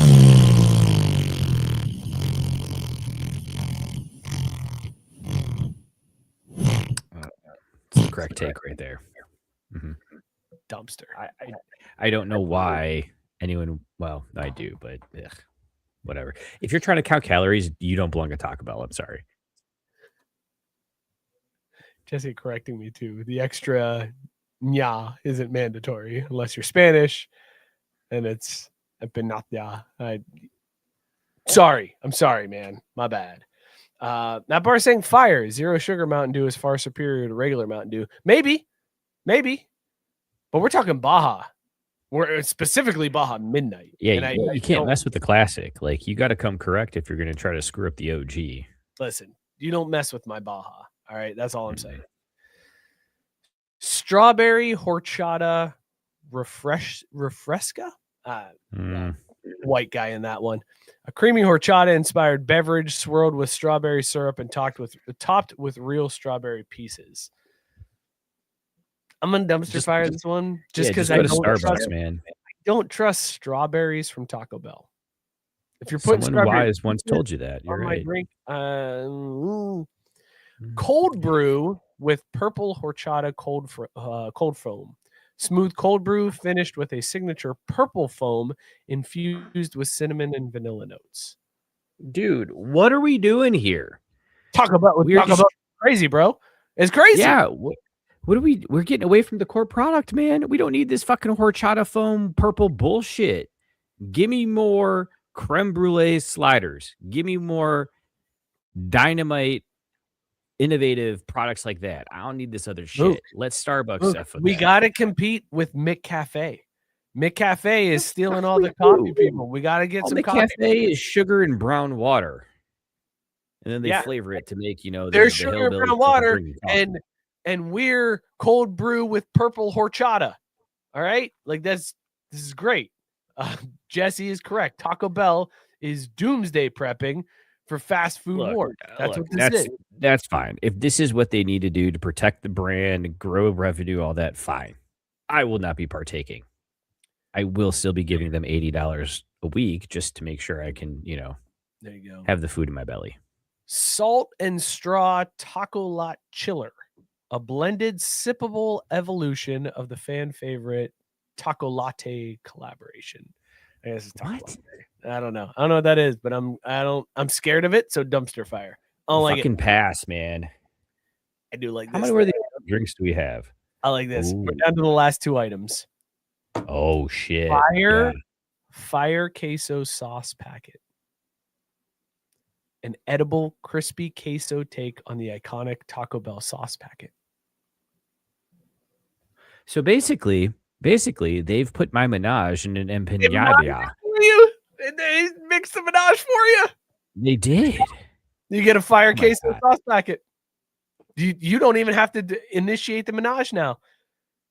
the correct take right there. Mm-hmm. Dumpster. I don't know why anyone. Well, I do, but whatever. If you're trying to count calories, you don't belong at Taco Bell. I'm sorry. Jesse correcting me too. The extra ña isn't mandatory unless you're Spanish, and it's empanada. I'm sorry, man. My bad. That bar saying fire. Zero sugar Mountain Dew is far superior to regular Mountain Dew. Maybe, but we're talking Baja. We're specifically Baja Midnight. Yeah, you can't mess with the classic. Like, you got to come correct if you're going to try to screw up the OG. Listen, you don't mess with my Baja. All right, that's all I'm saying. Strawberry horchata refresca. White guy in that one. A creamy horchata inspired beverage swirled with strawberry syrup and topped with real strawberry pieces. I'm gonna dumpster fire this one just because I don't trust strawberries from Taco Bell. If you're putting someone wise once told you that, you're right. Drink, cold brew with purple horchata cold foam. Smooth cold brew finished with a signature purple foam infused with cinnamon and vanilla notes. Dude, what are we doing here? Taco Bell crazy, bro. It's crazy. Yeah. We're getting away from the core product, man. We don't need this fucking horchata foam purple bullshit. Give me more creme brulee sliders. Give me more dynamite innovative products like that. I don't need this other shit. Let Starbucks stuff. We got to compete with McCafe. McCafe is stealing all the coffee people. We got to get some coffee. McCafe is sugar and brown water. And then they flavor it to make, there's sugar and brown water and we're cold brew with purple horchata. All right? Like this is great. Jesse is correct. Taco Bell is doomsday prepping for fast food wars. That's what this is. That's fine. If this is what they need to do to protect the brand, grow revenue, all that, fine. I will not be partaking. I will still be giving them $80 a week just to make sure I can, there you go, have the food in my belly. Salt and straw taco lot chiller, a blended sippable evolution of the fan favorite taco latte collaboration. I guess it's taco latte. I don't know what that is, but I'm scared of it. So dumpster fire. Fucking pass, man. I do like How this. many worthy drinks do we have? I like this. We're Ooh. down to the last 2 items. Oh shit! Fire queso sauce packet. An edible, crispy queso take on the iconic Taco Bell sauce packet. So basically, they've put my Menage in an empanada. They mixed the Menage for you. They did. You get a fire my queso God. sauce packet. You don't even have to initiate the Menage now.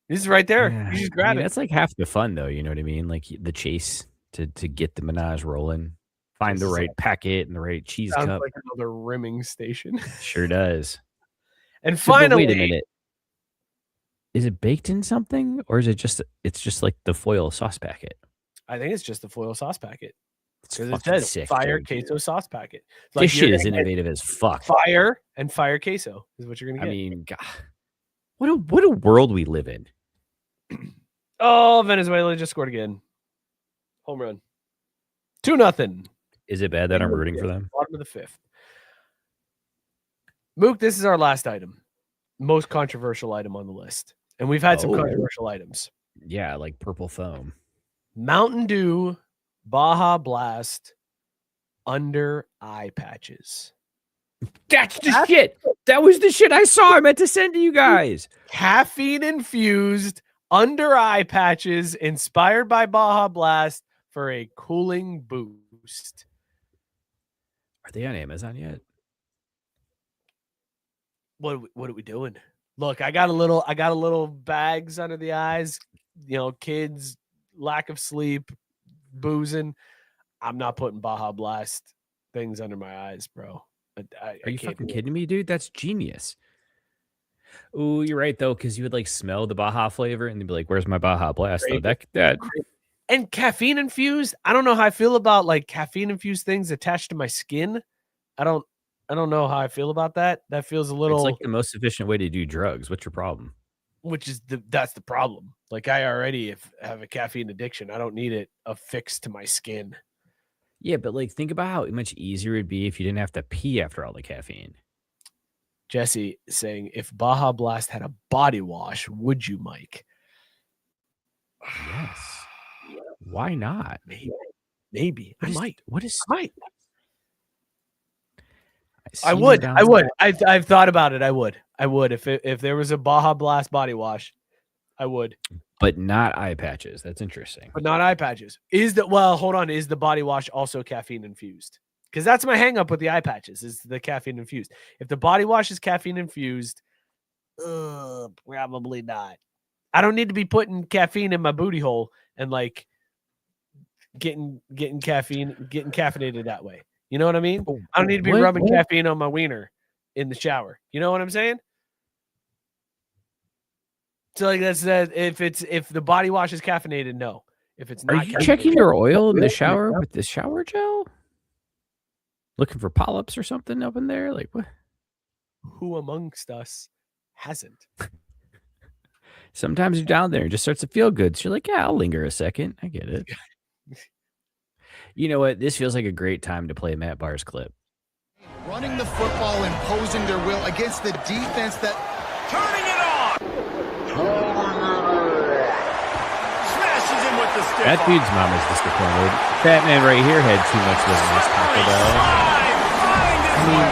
This is right there. Yeah. You just grab it. That's like half the fun, though. You know what I mean? Like the chase to get the Menage rolling, find the right packet and the right cheese Sounds cup. like another rimming station. Sure does. And So, but finally, wait a minute. Is it baked in something, or is it just? It's just like the foil sauce packet. I think it's just the foil sauce packet. It's Because it fucking says sick, fire dude. queso sauce packet. It's This like shit you're is gonna get innovative as fuck. Fire and fire queso is what you're gonna I get. mean, God, what a world we live in. Oh, Venezuela just scored again. Home run. 2-0. Is it bad that I'm rooting for them? Bottom of the 5th. Mook, this is our last item. Most controversial item on the list. And we've had some controversial items. Yeah, like purple foam. Mountain Dew Baja Blast under eye patches. That's the shit. That was the shit I saw. I meant to send to you guys. Caffeine infused under eye patches inspired by Baja Blast for a cooling boost. Are they on Amazon yet? What are we doing? Look, I got a little bags under the eyes, kids, lack of sleep, boozing. I'm not putting Baja Blast things under my eyes, bro. Are you fucking kidding me, dude? That's genius. Oh, you're right though, because you would like smell the Baja flavor and they'd be like, "Where's my Baja Blast?" Though that and caffeine infused. I don't know how I feel about like caffeine infused things attached to my skin. I don't know how I feel about that. That feels a little. It's like the most efficient way to do drugs. What's your problem? That's the problem. Like I already have a caffeine addiction. I don't need it affixed to my skin. Yeah, but like think about how much easier it'd be if you didn't have to pee after all the caffeine. Jesse saying, if Baja Blast had a body wash, would you, Mike? Yes. Why not? Maybe. I might. I would. I've thought about it. I would. If there was a Baja Blast body wash, I would. But not eye patches. That's interesting. But not eye patches. Hold on. Is the body wash also caffeine infused? Because that's my hang up with the eye patches is the caffeine infused. If the body wash is caffeine infused, probably not. I don't need to be putting caffeine in my booty hole and like getting caffeinated that way. You know what I mean? I don't need to be rubbing caffeine on my wiener in the shower. You know what I'm saying? So like that's that. If the body wash is caffeinated, no. If it's not, are you checking your oil in the shower with the shower gel? Looking for polyps or something up in there? Like what? Who amongst us hasn't? Sometimes you're down there and just starts to feel good. So you're like, yeah, I'll linger a second. I get it. You know what? This feels like a great time to play Matt Barr's clip. Running the football, imposing their will against the defense that... Turning it on! Smashes him with the stick. That dude's mom is disappointed. That man right here had too much of this Taco Bell. I mean,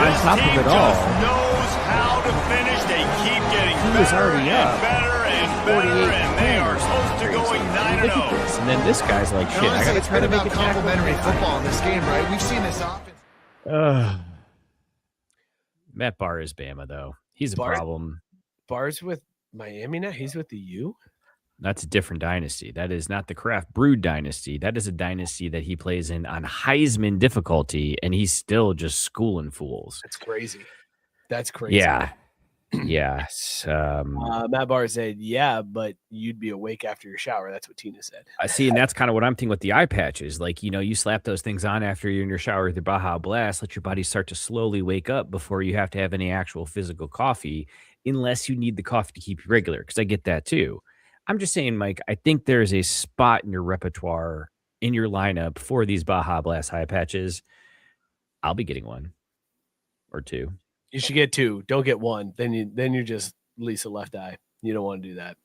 on top of it all, knows how to finish. They keep getting he was already up better and better, and they are close to going 9-0. And then this guy's like, shit, I gotta try to make it complimentary football in this game, right? We've seen this offense. Matt Barr is Bama, though. He's a problem. Barr's with Miami now? He's with the U? That's a different dynasty. That is not the Kraft Brewed dynasty. That is a dynasty that he plays in on Heisman difficulty, and he's still just schooling fools. That's crazy. Yeah. Yes. Matt Barr said, yeah, but you'd be awake after your shower. That's what Tina said. I see, and that's kind of what I'm thinking with the eye patches. Like, you slap those things on after you're in your shower with your Baja Blast, let your body start to slowly wake up before you have to have any actual physical coffee, unless you need the coffee to keep you regular, because I get that too. I'm just saying, Mike, I think there's a spot in your repertoire, in your lineup for these Baja Blast eye patches. I'll be getting one or two. You should get 2. Don't get 1. Then you're just Lisa Left Eye. You don't want to do that.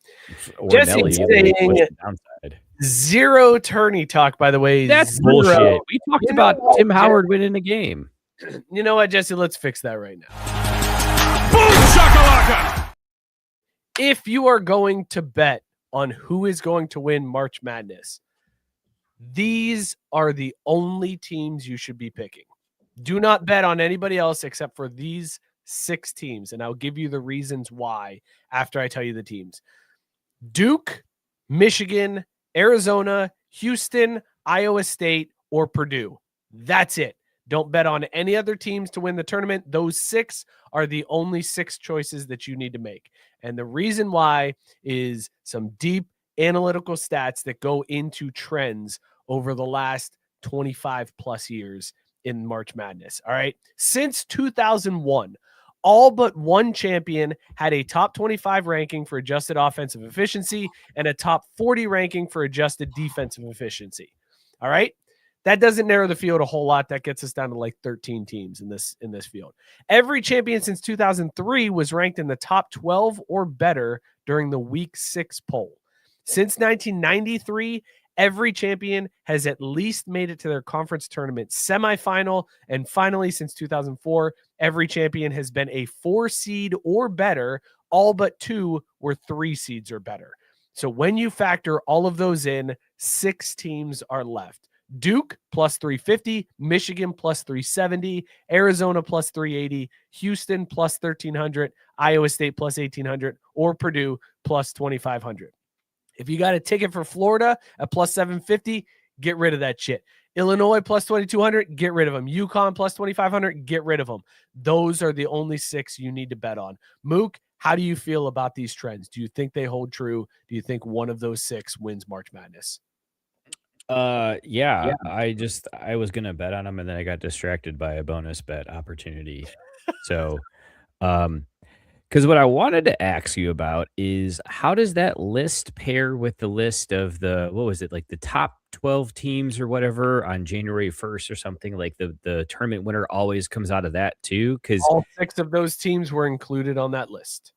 Or Jesse Nelly, saying what's the downside? 0 tourney talk, by the way. That's 0. bullshit. We talked You know about what, Tim Howard winning the game. You know what, Jesse? Let's fix that right now. Boom shakalaka! If you are going to bet on who is going to win March Madness, these are the only teams you should be picking. Do not bet on anybody else except for these 6 teams, and I'll give you the reasons why after I tell you the teams. Duke, Michigan, Arizona, Houston, Iowa State, or Purdue. That's it. Don't bet on any other teams to win the tournament. Those 6 are the only 6 choices that you need to make. And the reason why is some deep analytical stats that go into trends over the last 25 plus years in March Madness. All right. Since 2001, all but one champion had a top 25 ranking for adjusted offensive efficiency and a top 40 ranking for adjusted defensive efficiency. All right. That doesn't narrow the field a whole lot. That gets us down to like 13 teams in this field. Every champion since 2003 was ranked in the top 12 or better during the week 6 poll. Since 1993, every champion has at least made it to their conference tournament semifinal. And finally, since 2004, every champion has been a 4 seed or better. All but 2 were 3 seeds or better. So when you factor all of those in, 6 teams are left. Duke plus 350, Michigan plus 370, Arizona plus 380, Houston plus 1300, Iowa State plus 1800, or Purdue plus 2500. If you got a ticket for Florida at plus 750, get rid of that shit. Illinois plus 2200, get rid of them. UConn plus 2500, get rid of them. Those are the only 6 you need to bet on. Mook, how do you feel about these trends? Do you think they hold true? Do you think one of those 6 wins March Madness? Yeah. I was gonna bet on them and then I got distracted by a bonus bet opportunity. So because what I wanted to ask you about is how does that list pair with the list of the like the top 12 teams or whatever on January 1st or something? Like the tournament winner always comes out of that too, because all 6 of those teams were included on that list.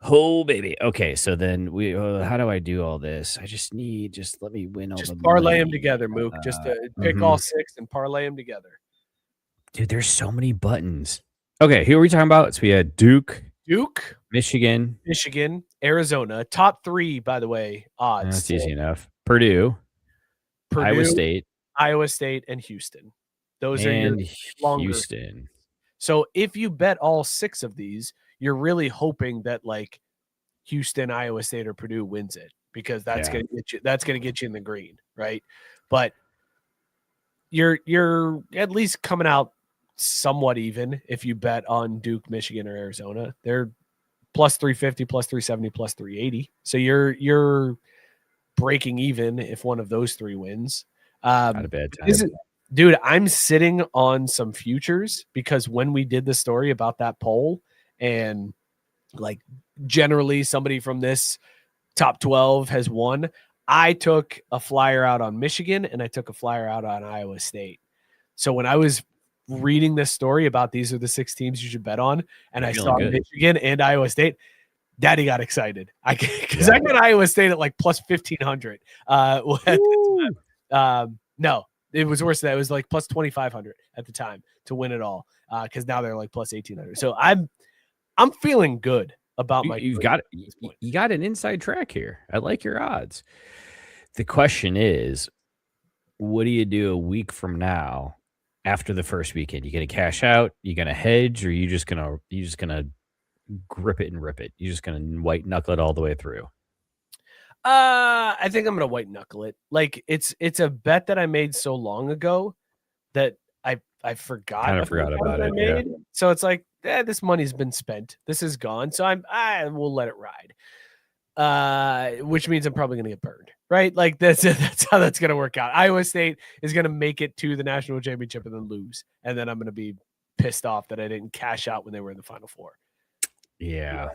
Oh baby. Okay, so then we how do I do all this? I just let me win all Just the parlay money. them together, Mook. Just pick all 6 and parlay them together. Dude, there's so many buttons. Okay, who are we talking about? So we had Duke, Michigan, Arizona. Top 3, by the way, odds. That's easy enough. Purdue, Iowa State, and Houston. Those are your longer. Houston. So if you bet all 6 of these, you're really hoping that like Houston, Iowa State, or Purdue wins it because that's gonna get you. That's gonna get you in the green, right? But you're at least coming out somewhat even if you bet on Duke, Michigan, or Arizona. They're plus 350, plus 370, plus 380. So you're breaking even if one of those 3 wins. Not a bad time. Dude, I'm sitting on some futures because when we did the story about that poll and like generally somebody from this top 12 has won, I took a flyer out on Michigan and I took a flyer out on Iowa State. So when I was reading this story about these are the 6 teams you should bet on, and I saw Michigan and Iowa State, Daddy got excited. I got Iowa State at like plus 1500. No, it was worse than that. It was like plus 2,500 at the time to win it all. Because now they're like plus 1,800. So I'm feeling good about my. You got an inside track here. I like your odds. The question is, what do you do a week from now after the first weekend? You gonna cash out? You gonna hedge, or you just gonna grip it and rip it? You just gonna white knuckle it all the way through? I think I'm gonna white knuckle it. Like it's a bet that I made so long ago that I forgot about it. Yeah. So it's like, this money's been spent. This is gone. So I will let it ride. Which means I'm probably gonna get burned, right? Like that's how that's gonna work out. Iowa State is gonna make it to the national championship and then lose, and then I'm gonna be pissed off that I didn't cash out when they were in the Final Four. Yeah,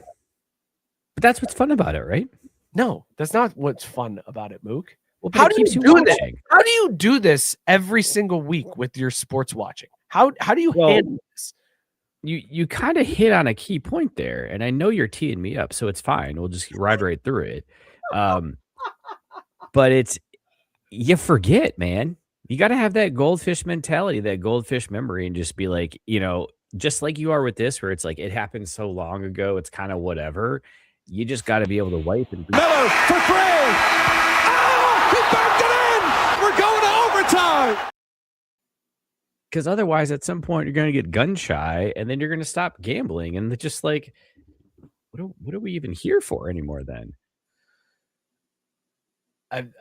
but that's what's fun about it, right? No, that's not what's fun about it, Mook. Well, how do you do this? How do you do this every single week with your sports watching? How do you handle this? you kind of hit on a key point there, and I know you're teeing me up, so it's fine. We'll just ride right through it. But you forget, man. You got to have that goldfish mentality, that goldfish memory, and just be like, just like you are with this, where it's like it happened so long ago, it's kind of whatever. You just got to be able to wipe and be. Miller for three. Oh, he backed it in. We're going to overtime. Because otherwise, at some point, you're going to get gun shy, and then you're going to stop gambling, and it's just like, what are we even here for anymore? Then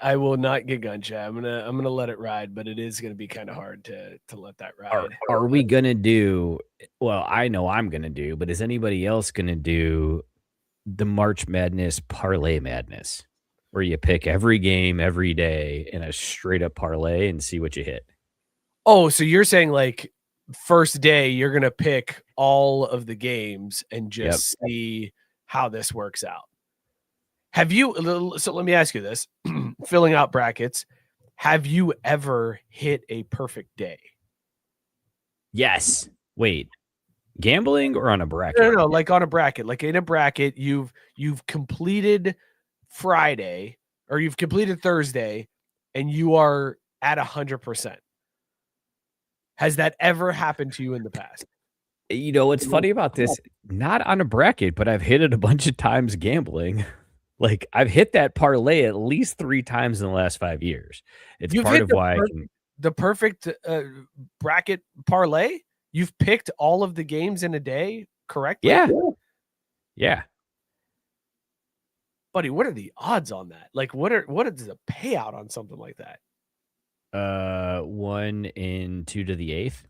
I will not get gun shy. I'm gonna let it ride, but it is gonna be kind of hard to let that ride. Are we gonna do? Well, I know I'm gonna do, but is anybody else gonna do the March Madness Parlay Madness, where you pick every game every day in a straight up parlay and see what you hit? Oh, so you're saying like first day you're gonna pick all of the games and just see how this works out. Have you? So let me ask you this: filling out brackets, have you ever hit a perfect day? Yes. Wait, gambling or on a bracket? No, like on a bracket. Like in a bracket, you've completed Friday or you've completed Thursday, and you are at 100%. Has that ever happened to you in the past? What's funny about this? Not on a bracket, but I've hit it a bunch of times gambling. Like I've hit that parlay at least 3 times in the last 5 years. It's You've part hit of why the perfect bracket parlay. You've picked all of the games in a day correctly. Yeah. Buddy, what are the odds on that? Like, what is the payout on something like that? 1 in 2 to the 8th.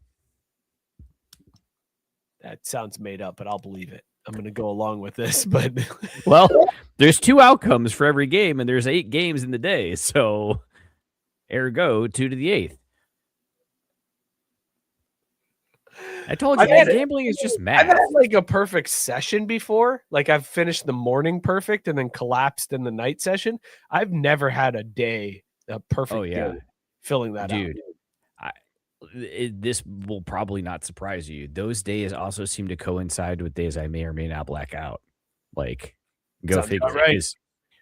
That sounds made up, but I'll believe it. I'm going to go along with this, but well, there's 2 outcomes for every game, and there's 8 games in the day, so ergo 2 to the 8th. I told you, gambling is just math. I've had like a perfect session before. Like I've finished the morning perfect and then collapsed in the night session. I've never had a perfect day filling that out. This will probably not surprise you. Those days also seem to coincide with days I may or may not black out. Like, go figure,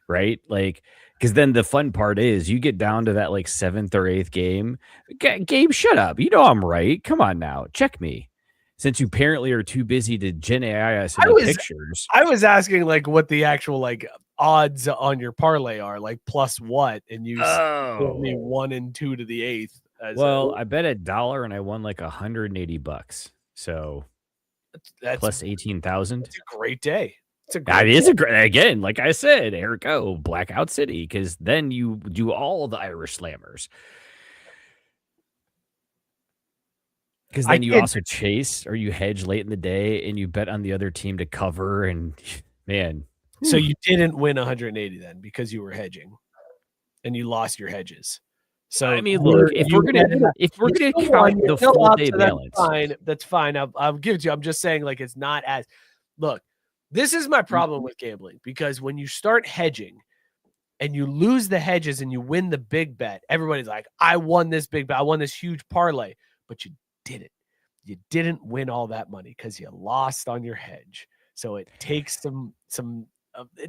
right? Like, because then the fun part is you get down to that like 7th or 8th game. Gabe, shut up. You know I'm right. Come on now, check me. Since you apparently are too busy to Gen AI us pictures. I was asking like what the actual like odds on your parlay are, like plus what, and you told me 1 and 2 to the 8th. Well, I bet $1 and I won like $180. So that's plus 18,000. It's a great day. It is a great, again, like I said, ergo Blackout City, because then you do all the Irish slammers. Because then you also chase or you hedge late in the day and you bet on the other team to cover, and man. So you didn't win 180 then because you were hedging and you lost your hedges. So I mean, look, if we're gonna count the full day balance, that's fine. I'll give it to you. I'm just saying, like, it's not as look. This is my problem with gambling, because when you start hedging and you lose the hedges and you win the big bet, everybody's like, "I won this big bet. I won this huge parlay," but you didn't. You didn't win all that money because you lost on your hedge. So it takes some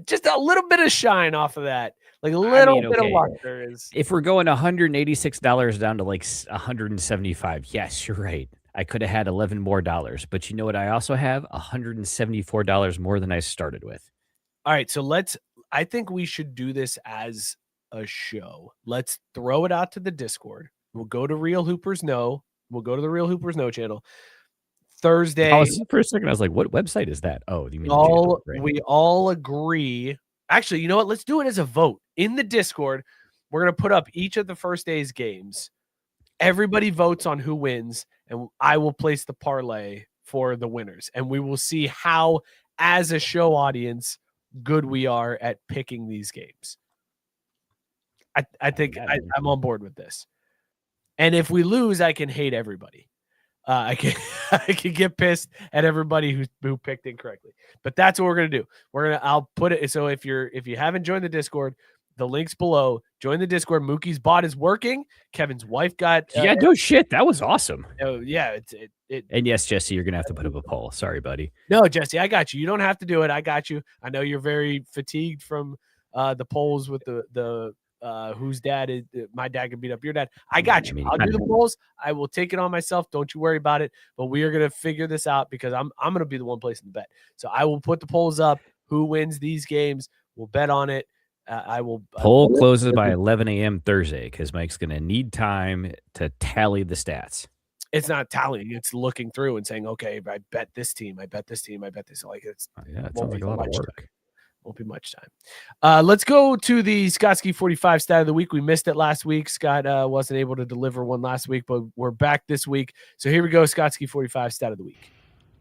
just a little bit of shine off of that. Like a little bit of luck there is. If we're going $186 down to like $175, yes, you're right. I could have had $11 more, but you know what? I also have $174 more than I started with. All right, so I think we should do this as a show. Let's throw it out to the Discord. We'll go to Real Hoopers Know. We'll go to the Real Hoopers Know channel. Thursday. For a second, I was like, what website is that? Oh, you mean we all agree. Actually, you know what? Let's do it as a vote. In the Discord, we're going to put up each of the first day's games. Everybody votes on who wins, and I will place the parlay for the winners. And we will see how, as a show audience, good we are at picking these games. I think I'm on board with this. And if we lose, I can hate everybody. I can get pissed at everybody who picked incorrectly. But that's what we're gonna do. I'll put it. So if you haven't joined the Discord, The link's below. Join the Discord. Mookie's bot is working. Kevin's wife got. Yeah, no shit. That was awesome. Yeah. And yes, Jesse, you're going to have to put up a poll. Sorry, buddy. No, Jesse, I got you. You don't have to do it. I got you. I know you're very fatigued from the polls with the whose dad is my dad can beat up your dad. I got you. I'll do the polls. I will take it on myself. Don't you worry about it. But we are going to figure this out because I'm going to be the one placing the bet. So I will put the polls up. Who wins these games? We'll bet on it. I will. Poll closes by 11 a.m. Thursday because Mike's going to need time to tally the stats. It's not tallying. It's looking through and saying, okay, I bet this team. I bet this team. I bet this. Like it's it sounds like a lot of work. Time. Won't be much time. Let's go to the ScottSki45 stat of the week. We missed it last week. Scott wasn't able to deliver one last week, but we're back this week. So here we go. ScottSki45 stat of the week.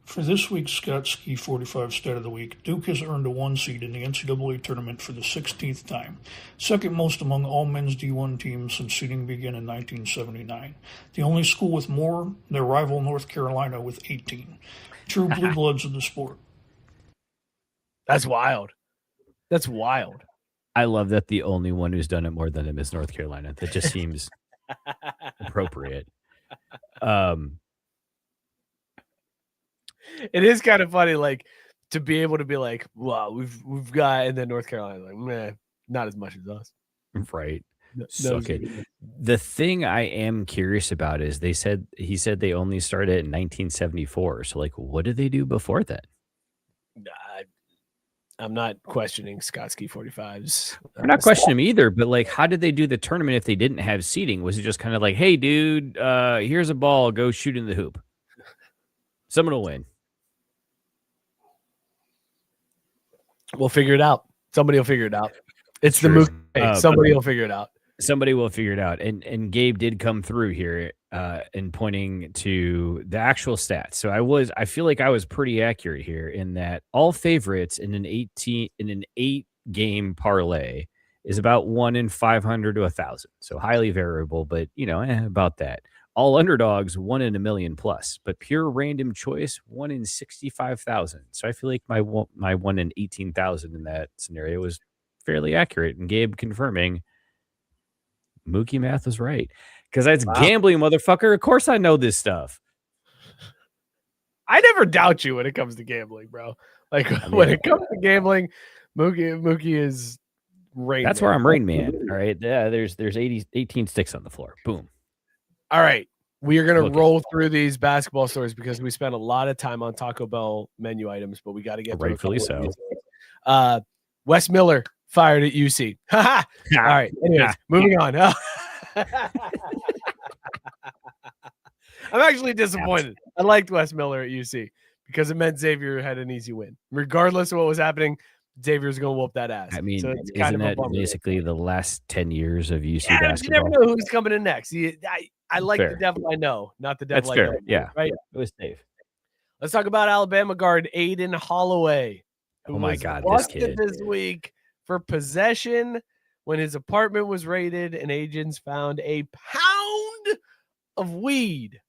For this week's ScottSki45 Stat of the Week, Duke has earned a 1 seed in the NCAA tournament for the 16th time, second most among all men's D1 teams since seeding began in 1979. The only school with more, their rival North Carolina with 18. True blue bloods of the sport. That's wild. That's wild. I love that the only one who's done it more than him is North Carolina. That just seems appropriate. It is kind of funny, like to be able to be like, wow, we've got, and then North Carolina, like, meh, not as much as us. Right. No, okay. The thing I am curious about is he said they only started in 1974. So like, what did they do before that? I'm not questioning ScottSki45's. I'm not questioning him either, but like, how did they do the tournament if they didn't have seating? Was it just kind of like, hey, dude, here's a ball, go shoot in the hoop. Someone will win. We'll figure it out. Somebody will figure it out. It's the Mookie. Somebody will figure it out. Somebody will figure it out. And Gabe did come through here and pointing to the actual stats. So I feel like I was pretty accurate here in that all favorites in an 8-game parlay is about 1 in 500 to 1,000. So highly variable, but about that. All underdogs, 1 in 1,000,000 plus, but pure random choice, 1 in 65,000. So I feel like my 1 in 18,000 in that scenario was fairly accurate. And Gabe confirming Mookie math was right because that's gambling, motherfucker. Of course I know this stuff. I never doubt you when it comes to gambling, bro. Like when it comes to gambling, Mookie is Rain That's Man. where I'm Rain Man. All right. Yeah, there's 18 sticks on the floor. Boom. All right. We are going to roll through these basketball stories because we spent a lot of time on Taco Bell menu items, but we got to get rightfully so. Wes Miller fired at UC. All right. Anyways, moving on. I'm actually disappointed. I liked Wes Miller at UC because it meant Xavier had an easy win. Regardless of what was happening, Xavier's going to whoop that ass. I mean, so it's isn't that basically the last 10 years of UC basketball? You never know who's coming in next. I like the devil I know, not the devil I know. Yeah, right. It was safe. Let's talk about Alabama guard Aden Holloway. Oh my God, this kid this week for possession when his apartment was raided and agents found a pound of weed.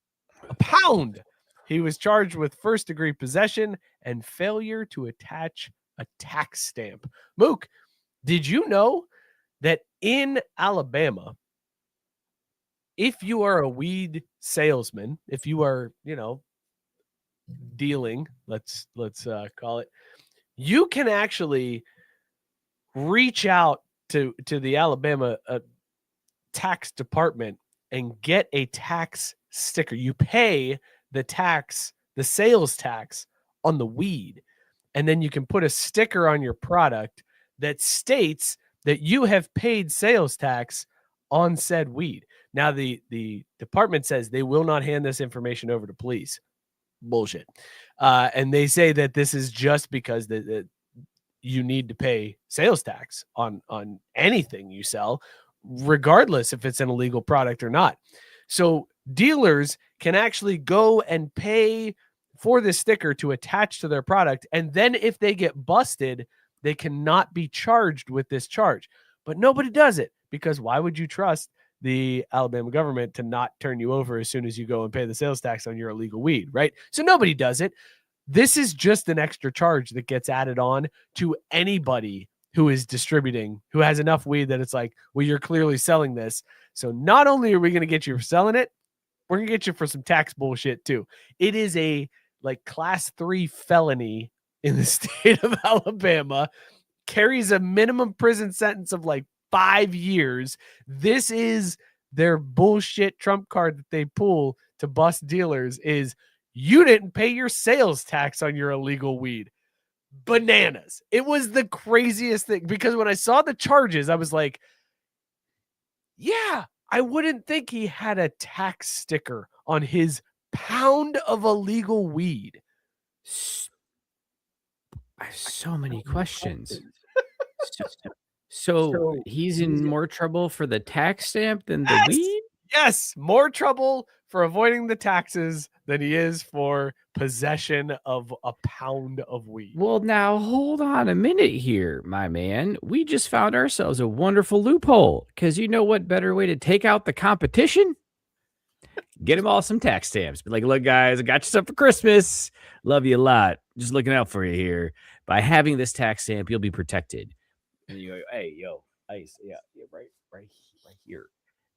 A pound. He was charged with first-degree possession and failure to attach a tax stamp. Mook, did you know that in Alabama, if you are a weed salesman, if you are, dealing, let's call it, you can actually reach out to the Alabama tax department and get a tax sticker. You pay the tax, the sales tax on the weed, and then you can put a sticker on your product that states that you have paid sales tax on said weed. Now, the department says they will not hand this information over to police. Bullshit. And they say that this is just because you need to pay sales tax on anything you sell, regardless if it's an illegal product or not. So dealers can actually go and pay for this sticker to attach to their product. And then if they get busted, they cannot be charged with this charge. But nobody does it because why would you trust the Alabama government to not turn you over as soon as you go and pay the sales tax on your illegal weed, right? So nobody does it. This is just an extra charge that gets added on to anybody who is distributing, who has enough weed that it's like, well, you're clearly selling this. So not only are we going to get you for selling it, we're going to get you for some tax bullshit too. It is a like class 3 felony in the state of Alabama, carries a minimum prison sentence of like 5 years. This is their bullshit trump card that they pull to bust dealers is you didn't pay your sales tax on your illegal weed. Bananas. It was the craziest thing because when I saw the charges, I was like, yeah, I wouldn't think he had a tax sticker on his pound of illegal weed. I have so many questions. So he's in more trouble for the tax stamp than the weed? Yes, more trouble for avoiding the taxes than he is for possession of a pound of weed. Well, now hold on a minute here, my man. We just found ourselves a wonderful loophole because you know what better way to take out the competition? Get them all some tax stamps. Be like, look, guys, I got you something for Christmas. Love you a lot. Just looking out for you here. By having this tax stamp, you'll be protected. And you go, hey, yo, ice, yeah, right here.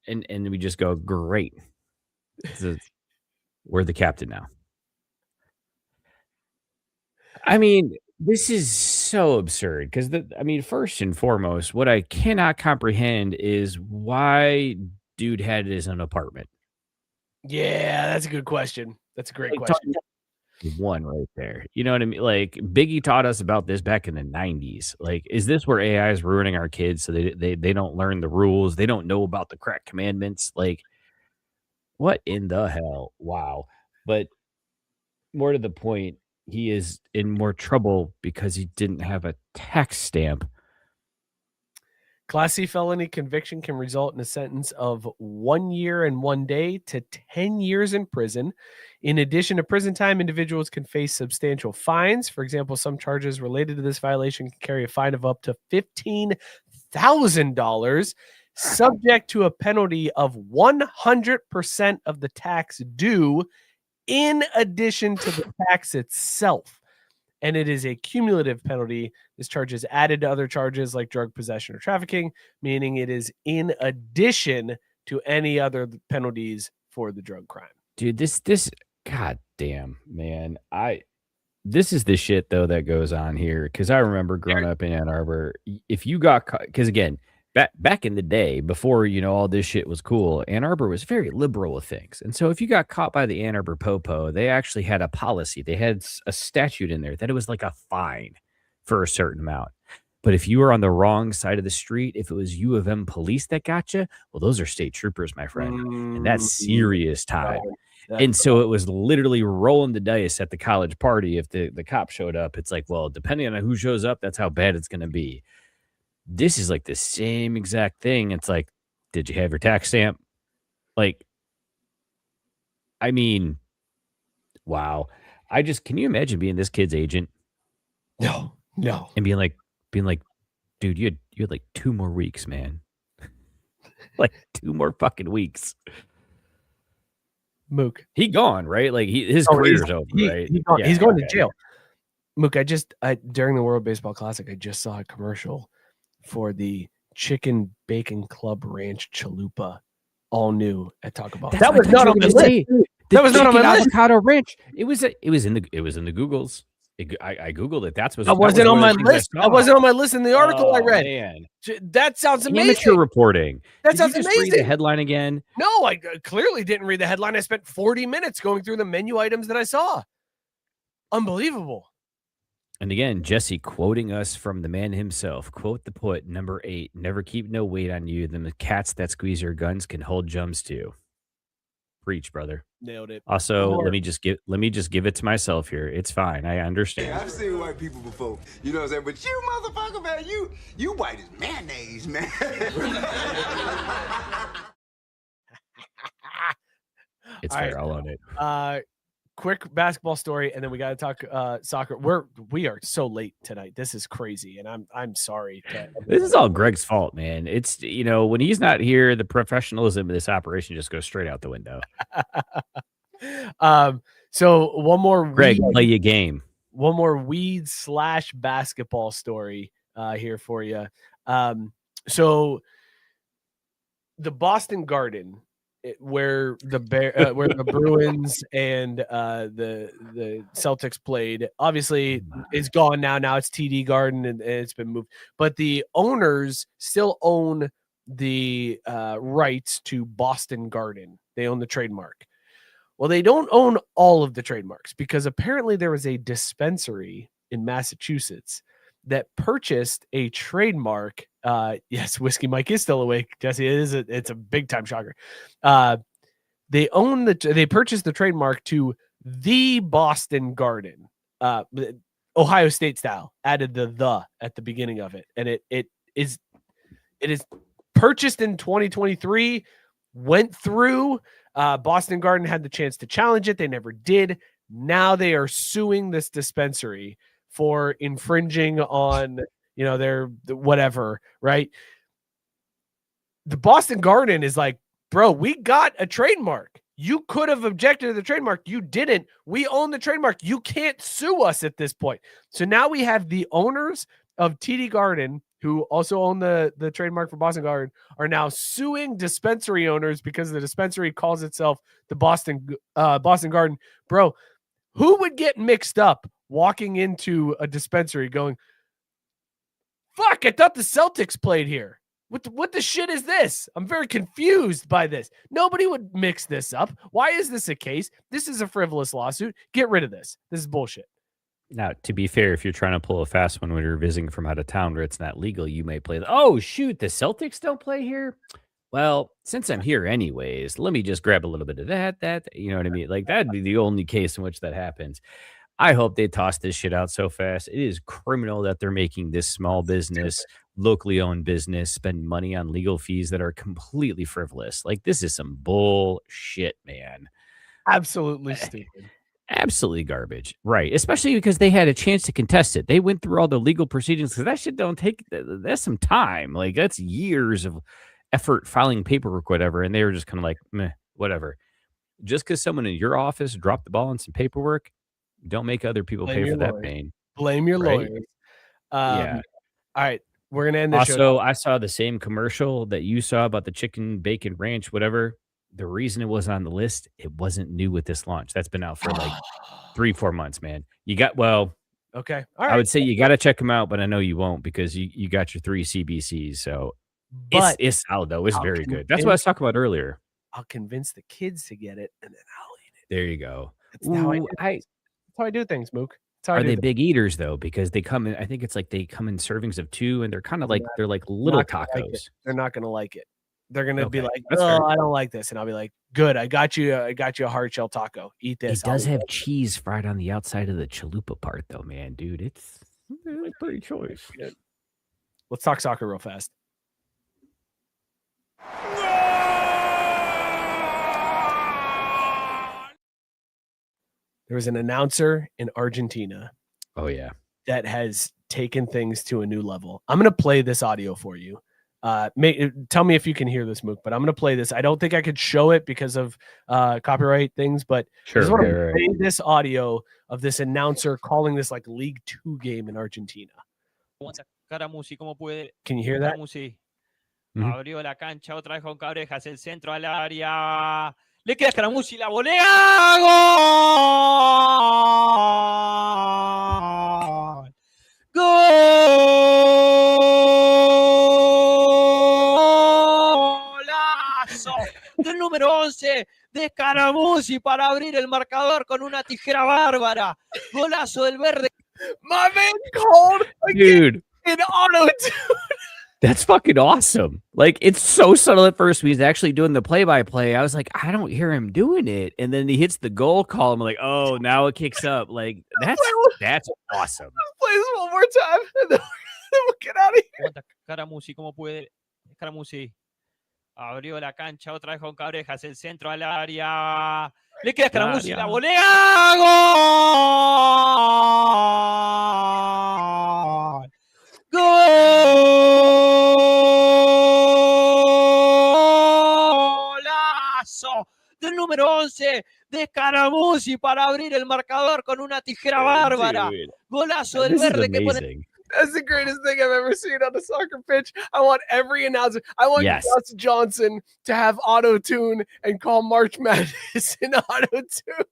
And we just go, great. We're the captain now. I mean, this is so absurd because, first and foremost, what I cannot comprehend is why dude had it as an apartment. Yeah, that's a good question. That's a great question. One right there. You know what I mean? Like Biggie taught us about this back in the 90s. Like, is this where AI is ruining our kids so they don't learn the rules? They don't know about the crack commandments. Like, what in the hell? Wow. But more to the point, he is in more trouble because he didn't have a tax stamp. Class C felony conviction can result in a sentence of 1 year and 1 day to 10 years in prison. In addition to prison time, individuals can face substantial fines. For example, some charges related to this violation can carry a fine of up to $15,000, subject to a penalty of 100% of the tax due in addition to the tax itself. And it is a cumulative penalty. This charge is added to other charges like drug possession or trafficking, meaning it is in addition to any other penalties for the drug crime. Dude, this god damn, man. This is the shit though that goes on here because I remember growing up in Ann Arbor. If you got caught, because again, back in the day before all this shit was cool, Ann Arbor was very liberal with things. And so if you got caught by the Ann Arbor Popo, they actually had a policy. They had a statute in there that it was like a fine for a certain amount. But if you were on the wrong side of the street, if it was U of M police that got you, well, those are state troopers, my friend. And that's serious time. And so it was literally rolling the dice at the college party. If the cop showed up, it's like, well, depending on who shows up, that's how bad it's going to be. This is like the same exact thing. It's like, did you have your tax stamp? Like, I mean, wow. Can you imagine being this kid's agent? No. And being like, dude, you had like 2 more weeks, man. Like 2 more fucking weeks. Mook. He gone, right? Like his career's over, right? He's going to jail. Mook, during the World Baseball Classic, I just saw a commercial for the Chicken Bacon Club Ranch Chalupa, all new at Taco Bell. That was not on my list. That was not on my list. Avocado Ranch. It was in the Googles. I googled it. That wasn't on my list. That wasn't on my list in the article I read. Man. That sounds amazing. Amateur reporting. That sounds amazing. Read the headline again. No, I clearly didn't read the headline. I spent 40 minutes going through the menu items that I saw. Unbelievable. And again, Jesse quoting us from the man himself. Quote the poet, number 8, never keep no weight on you. Then the cats that squeeze your guns can hold jumps too. Preach, brother. Nailed it. Also, let me just give it to myself here. It's fine. I understand. Yeah, I've seen white people before. You know what I'm saying? But you motherfucker, man, you white as mayonnaise, man. It's fair. I'll own it. Quick basketball story, and then we got to talk soccer. We are so late tonight. This is crazy, and I'm sorry. This is all Greg's fault, man. It's when he's not here, the professionalism of this operation just goes straight out the window. So one more Greg, play your game. One more weed / basketball story. here for you. So the Boston Garden, where the Bruins and the Celtics played, obviously is gone now. Now it's TD Garden and it's been moved. But the owners still own the rights to Boston Garden. They own the trademark. Well, they don't own all of the trademarks because apparently there was a dispensary in Massachusetts that purchased a trademark. Yes, Whiskey Mike is still awake, Jesse. It's a big time shocker. They purchased the trademark to the Boston Garden, Ohio State style. Added the at the beginning of it, and it is purchased in 2023. Went through. Boston Garden had the chance to challenge it. They never did. Now they are suing this dispensary for infringing on, their whatever, right? The Boston Garden is like, bro, we got a trademark. You could have objected to the trademark. You didn't. We own the trademark. You can't sue us at this point. So now we have the owners of TD Garden, who also own the trademark for Boston Garden, are now suing dispensary owners because the dispensary calls itself the Boston Garden. Bro, who would get mixed up walking into a dispensary going, fuck, I thought the Celtics played here. What the shit is this? I'm very confused by this. Nobody would mix this up. Why is this a case? This is a frivolous lawsuit. Get rid of this. This is bullshit. Now, to be fair, if you're trying to pull a fast one when you're visiting from out of town where it's not legal, you may play, oh, shoot, the Celtics don't play here? Well, since I'm here anyways, let me just grab a little bit of that, you know what I mean? Like, that'd be the only case in which that happens. I hope they toss this shit out so fast. It is criminal that they're making this small business, locally owned business, spend money on legal fees that are completely frivolous. Like, this is some bullshit, man. Absolutely stupid. Absolutely garbage. Right. Especially because they had a chance to contest it. They went through all the legal proceedings because that shit don't take, that's some time. Like, that's years of effort filing paperwork, whatever. And they were just kind of like, meh, whatever. Just because someone in your office dropped the ball on some paperwork, don't make other people pay for that pain. Blame your lawyers. Yeah. All right. We're going to end this show. Also, I saw the same commercial that you saw about the chicken bacon ranch, whatever. The reason it was on the list, it wasn't new with this launch. That's been out for like 3-4 months, man. Okay. All right. I would say you got to check them out, but I know you won't because you got your 3 CBCs. So it's solid, though. It's very good. That's what I was talking about earlier. I'll convince the kids to get it, and then I'll eat it. There you go. That's how I do things, Mook. Are they big eaters, though? Because they come in, I think it's like they come in servings of 2, and they're kind of like, they're like little tacos. They're not going to like it. They're gonna be like, "Oh, I don't like this," and I'll be like, "Good, I got you a hard shell taco. Eat this." It does have cheese fried on the outside of the chalupa part, though, man, dude. It's pretty choice. Let's talk soccer real fast. There was an announcer in Argentina. Oh yeah, that has taken things to a new level. I'm gonna play this audio for you. Tell me if you can hear this, Mook, but I'm going to play this. I don't think I could show it because of copyright things, but I just want to play this audio of this announcer calling this like League 2 game in Argentina. Can you hear that? Abrió la cancha otra vez con Cabrejas, el centro al área. Le queda Scaramucci, la volea. ¡Gol! ¡Golazo! Del número 11 de Scaramucci para abrir el marcador con una tijera bárbara. Golazo del verde. My man called dude in auto-tune. That's fucking awesome. Like, it's so subtle at first when he's actually doing the play-by-play. I was like, I don't hear him doing it. And then he hits the goal column. I'm like, oh, now it kicks up. Like, that's awesome. Let's play this one more time, and then we'll get out of here. Scaramucci, ¿cómo puede? Scaramucci abrió la cancha otra vez con Cabrejas, el centro al área. Le queda Scaramucci, la volea. ¡Gol! ¡Golazo! Del número 11 de Scaramucci para abrir el marcador con una tijera bárbara. Golazo del verde que pone. That's the greatest thing I've ever seen on a soccer pitch. I want every announcer. I want Gus Johnson to have auto-tune and call March Madness in auto-tune.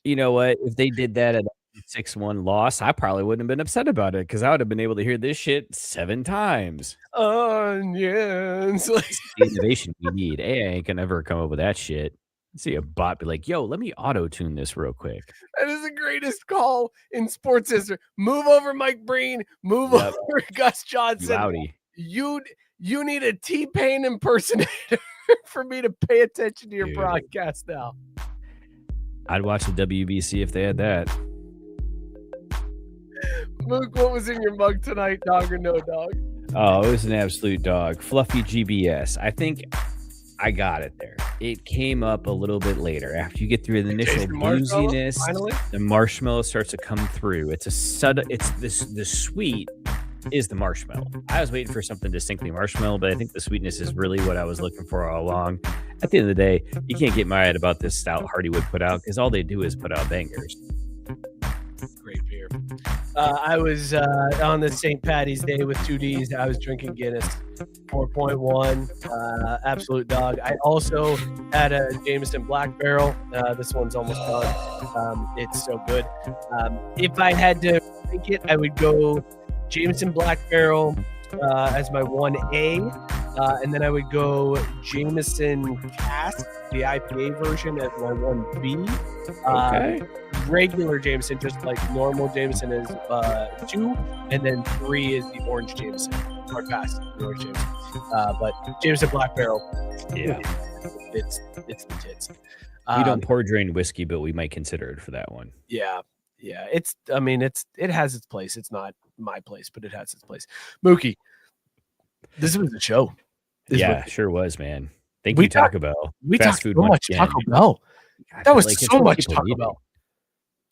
You know what? If they did that at a 6-1 loss, I probably wouldn't have been upset about it because I would have been able to hear this shit 7 times. Onions. The innovation we need. I ain't gonna ever come up with that shit. See a bot be like, yo, let me auto-tune this real quick. That is the greatest call in sports history. Move over Mike Breen. Move over Gus Johnson. You need a T-Pain impersonator for me to pay attention to your broadcast now. I'd watch the WBC if they had that. Luke, what was in your mug tonight, dog or no dog? Oh, it was an absolute dog. Fluffy GBS. I think I got it there. It came up a little bit later. After you get through the initial booziness, the marshmallow starts to come through. It's a sudden. It's this. The sweet is the marshmallow. I was waiting for something distinctly marshmallow, but I think the sweetness is really what I was looking for all along. At the end of the day, you can't get mad about this stout Hardywood put out because all they do is put out bangers. Great beer. I was on the St. Paddy's Day with 2 Ds. I was drinking Guinness 4.1. Absolute dog. I also had a Jameson Black Barrel. This one's almost done. It's so good. If I had to drink it, I would go Jameson Black Barrel as my 1A. And then I would go Jameson Cask, the IPA version, as my 1B. Okay. Regular Jameson, just like normal Jameson, is 2, and then 3 is the orange Jameson, or past the orange Jameson. But Jameson Black Barrel, it's the tits. We don't pour drain whiskey, but we might consider it for that one. Yeah. It has its place. It's not my place, but it has its place. Mookie, this was the show. Sure was, man. Thank you, Taco Bell. We talked so much Taco Bell. That was so much Taco Bell.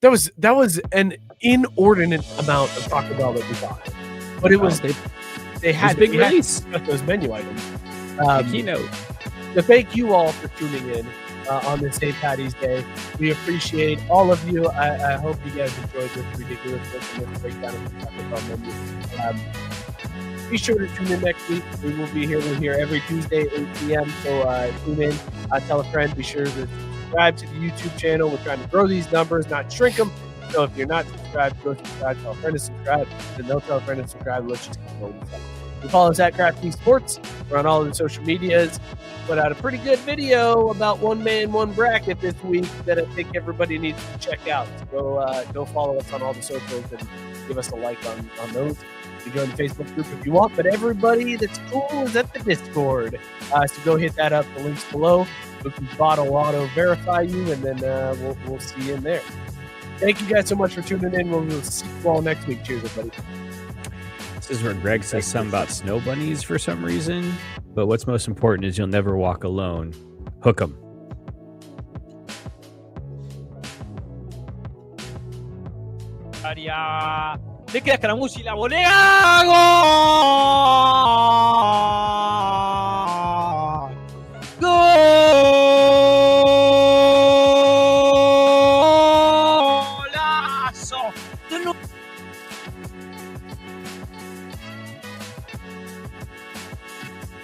That was an inordinate amount of Taco Bell that we got, but it was they had big release those menu items. The keynote. So thank you all for tuning in on this St. Paddy's Day. We appreciate all of you. I hope you guys enjoyed this ridiculous breakdown of the Taco Bell menu. Be sure to tune in next week. We will be here. We're here every Tuesday at 8 p.m. So tune in. Tell a friend. Be sure to subscribe to the YouTube channel. We're trying to grow these numbers, not shrink them. So if you're not subscribed, go subscribe. Tell a friend to subscribe. Then they'll tell a friend to subscribe. Let's just keep going. You follow us at Crafty Sports. We're on all of the social medias. Put out a pretty good video about one man, one bracket this week that I think everybody needs to check out. So go follow us on all the socials and give us a like on those. You join the Facebook group if you want, but everybody that's cool is at the Discord. So go hit that up. The link's below. Mookie's bot will auto verify you, and then we'll see you in there. Thank you guys so much for tuning in. We'll see you all next week. Cheers, everybody. This is where Greg says something about snow bunnies for some reason, but what's most important is you'll never walk alone. Hook 'em. Le queda Scaramucci, la volea. ¡Gol!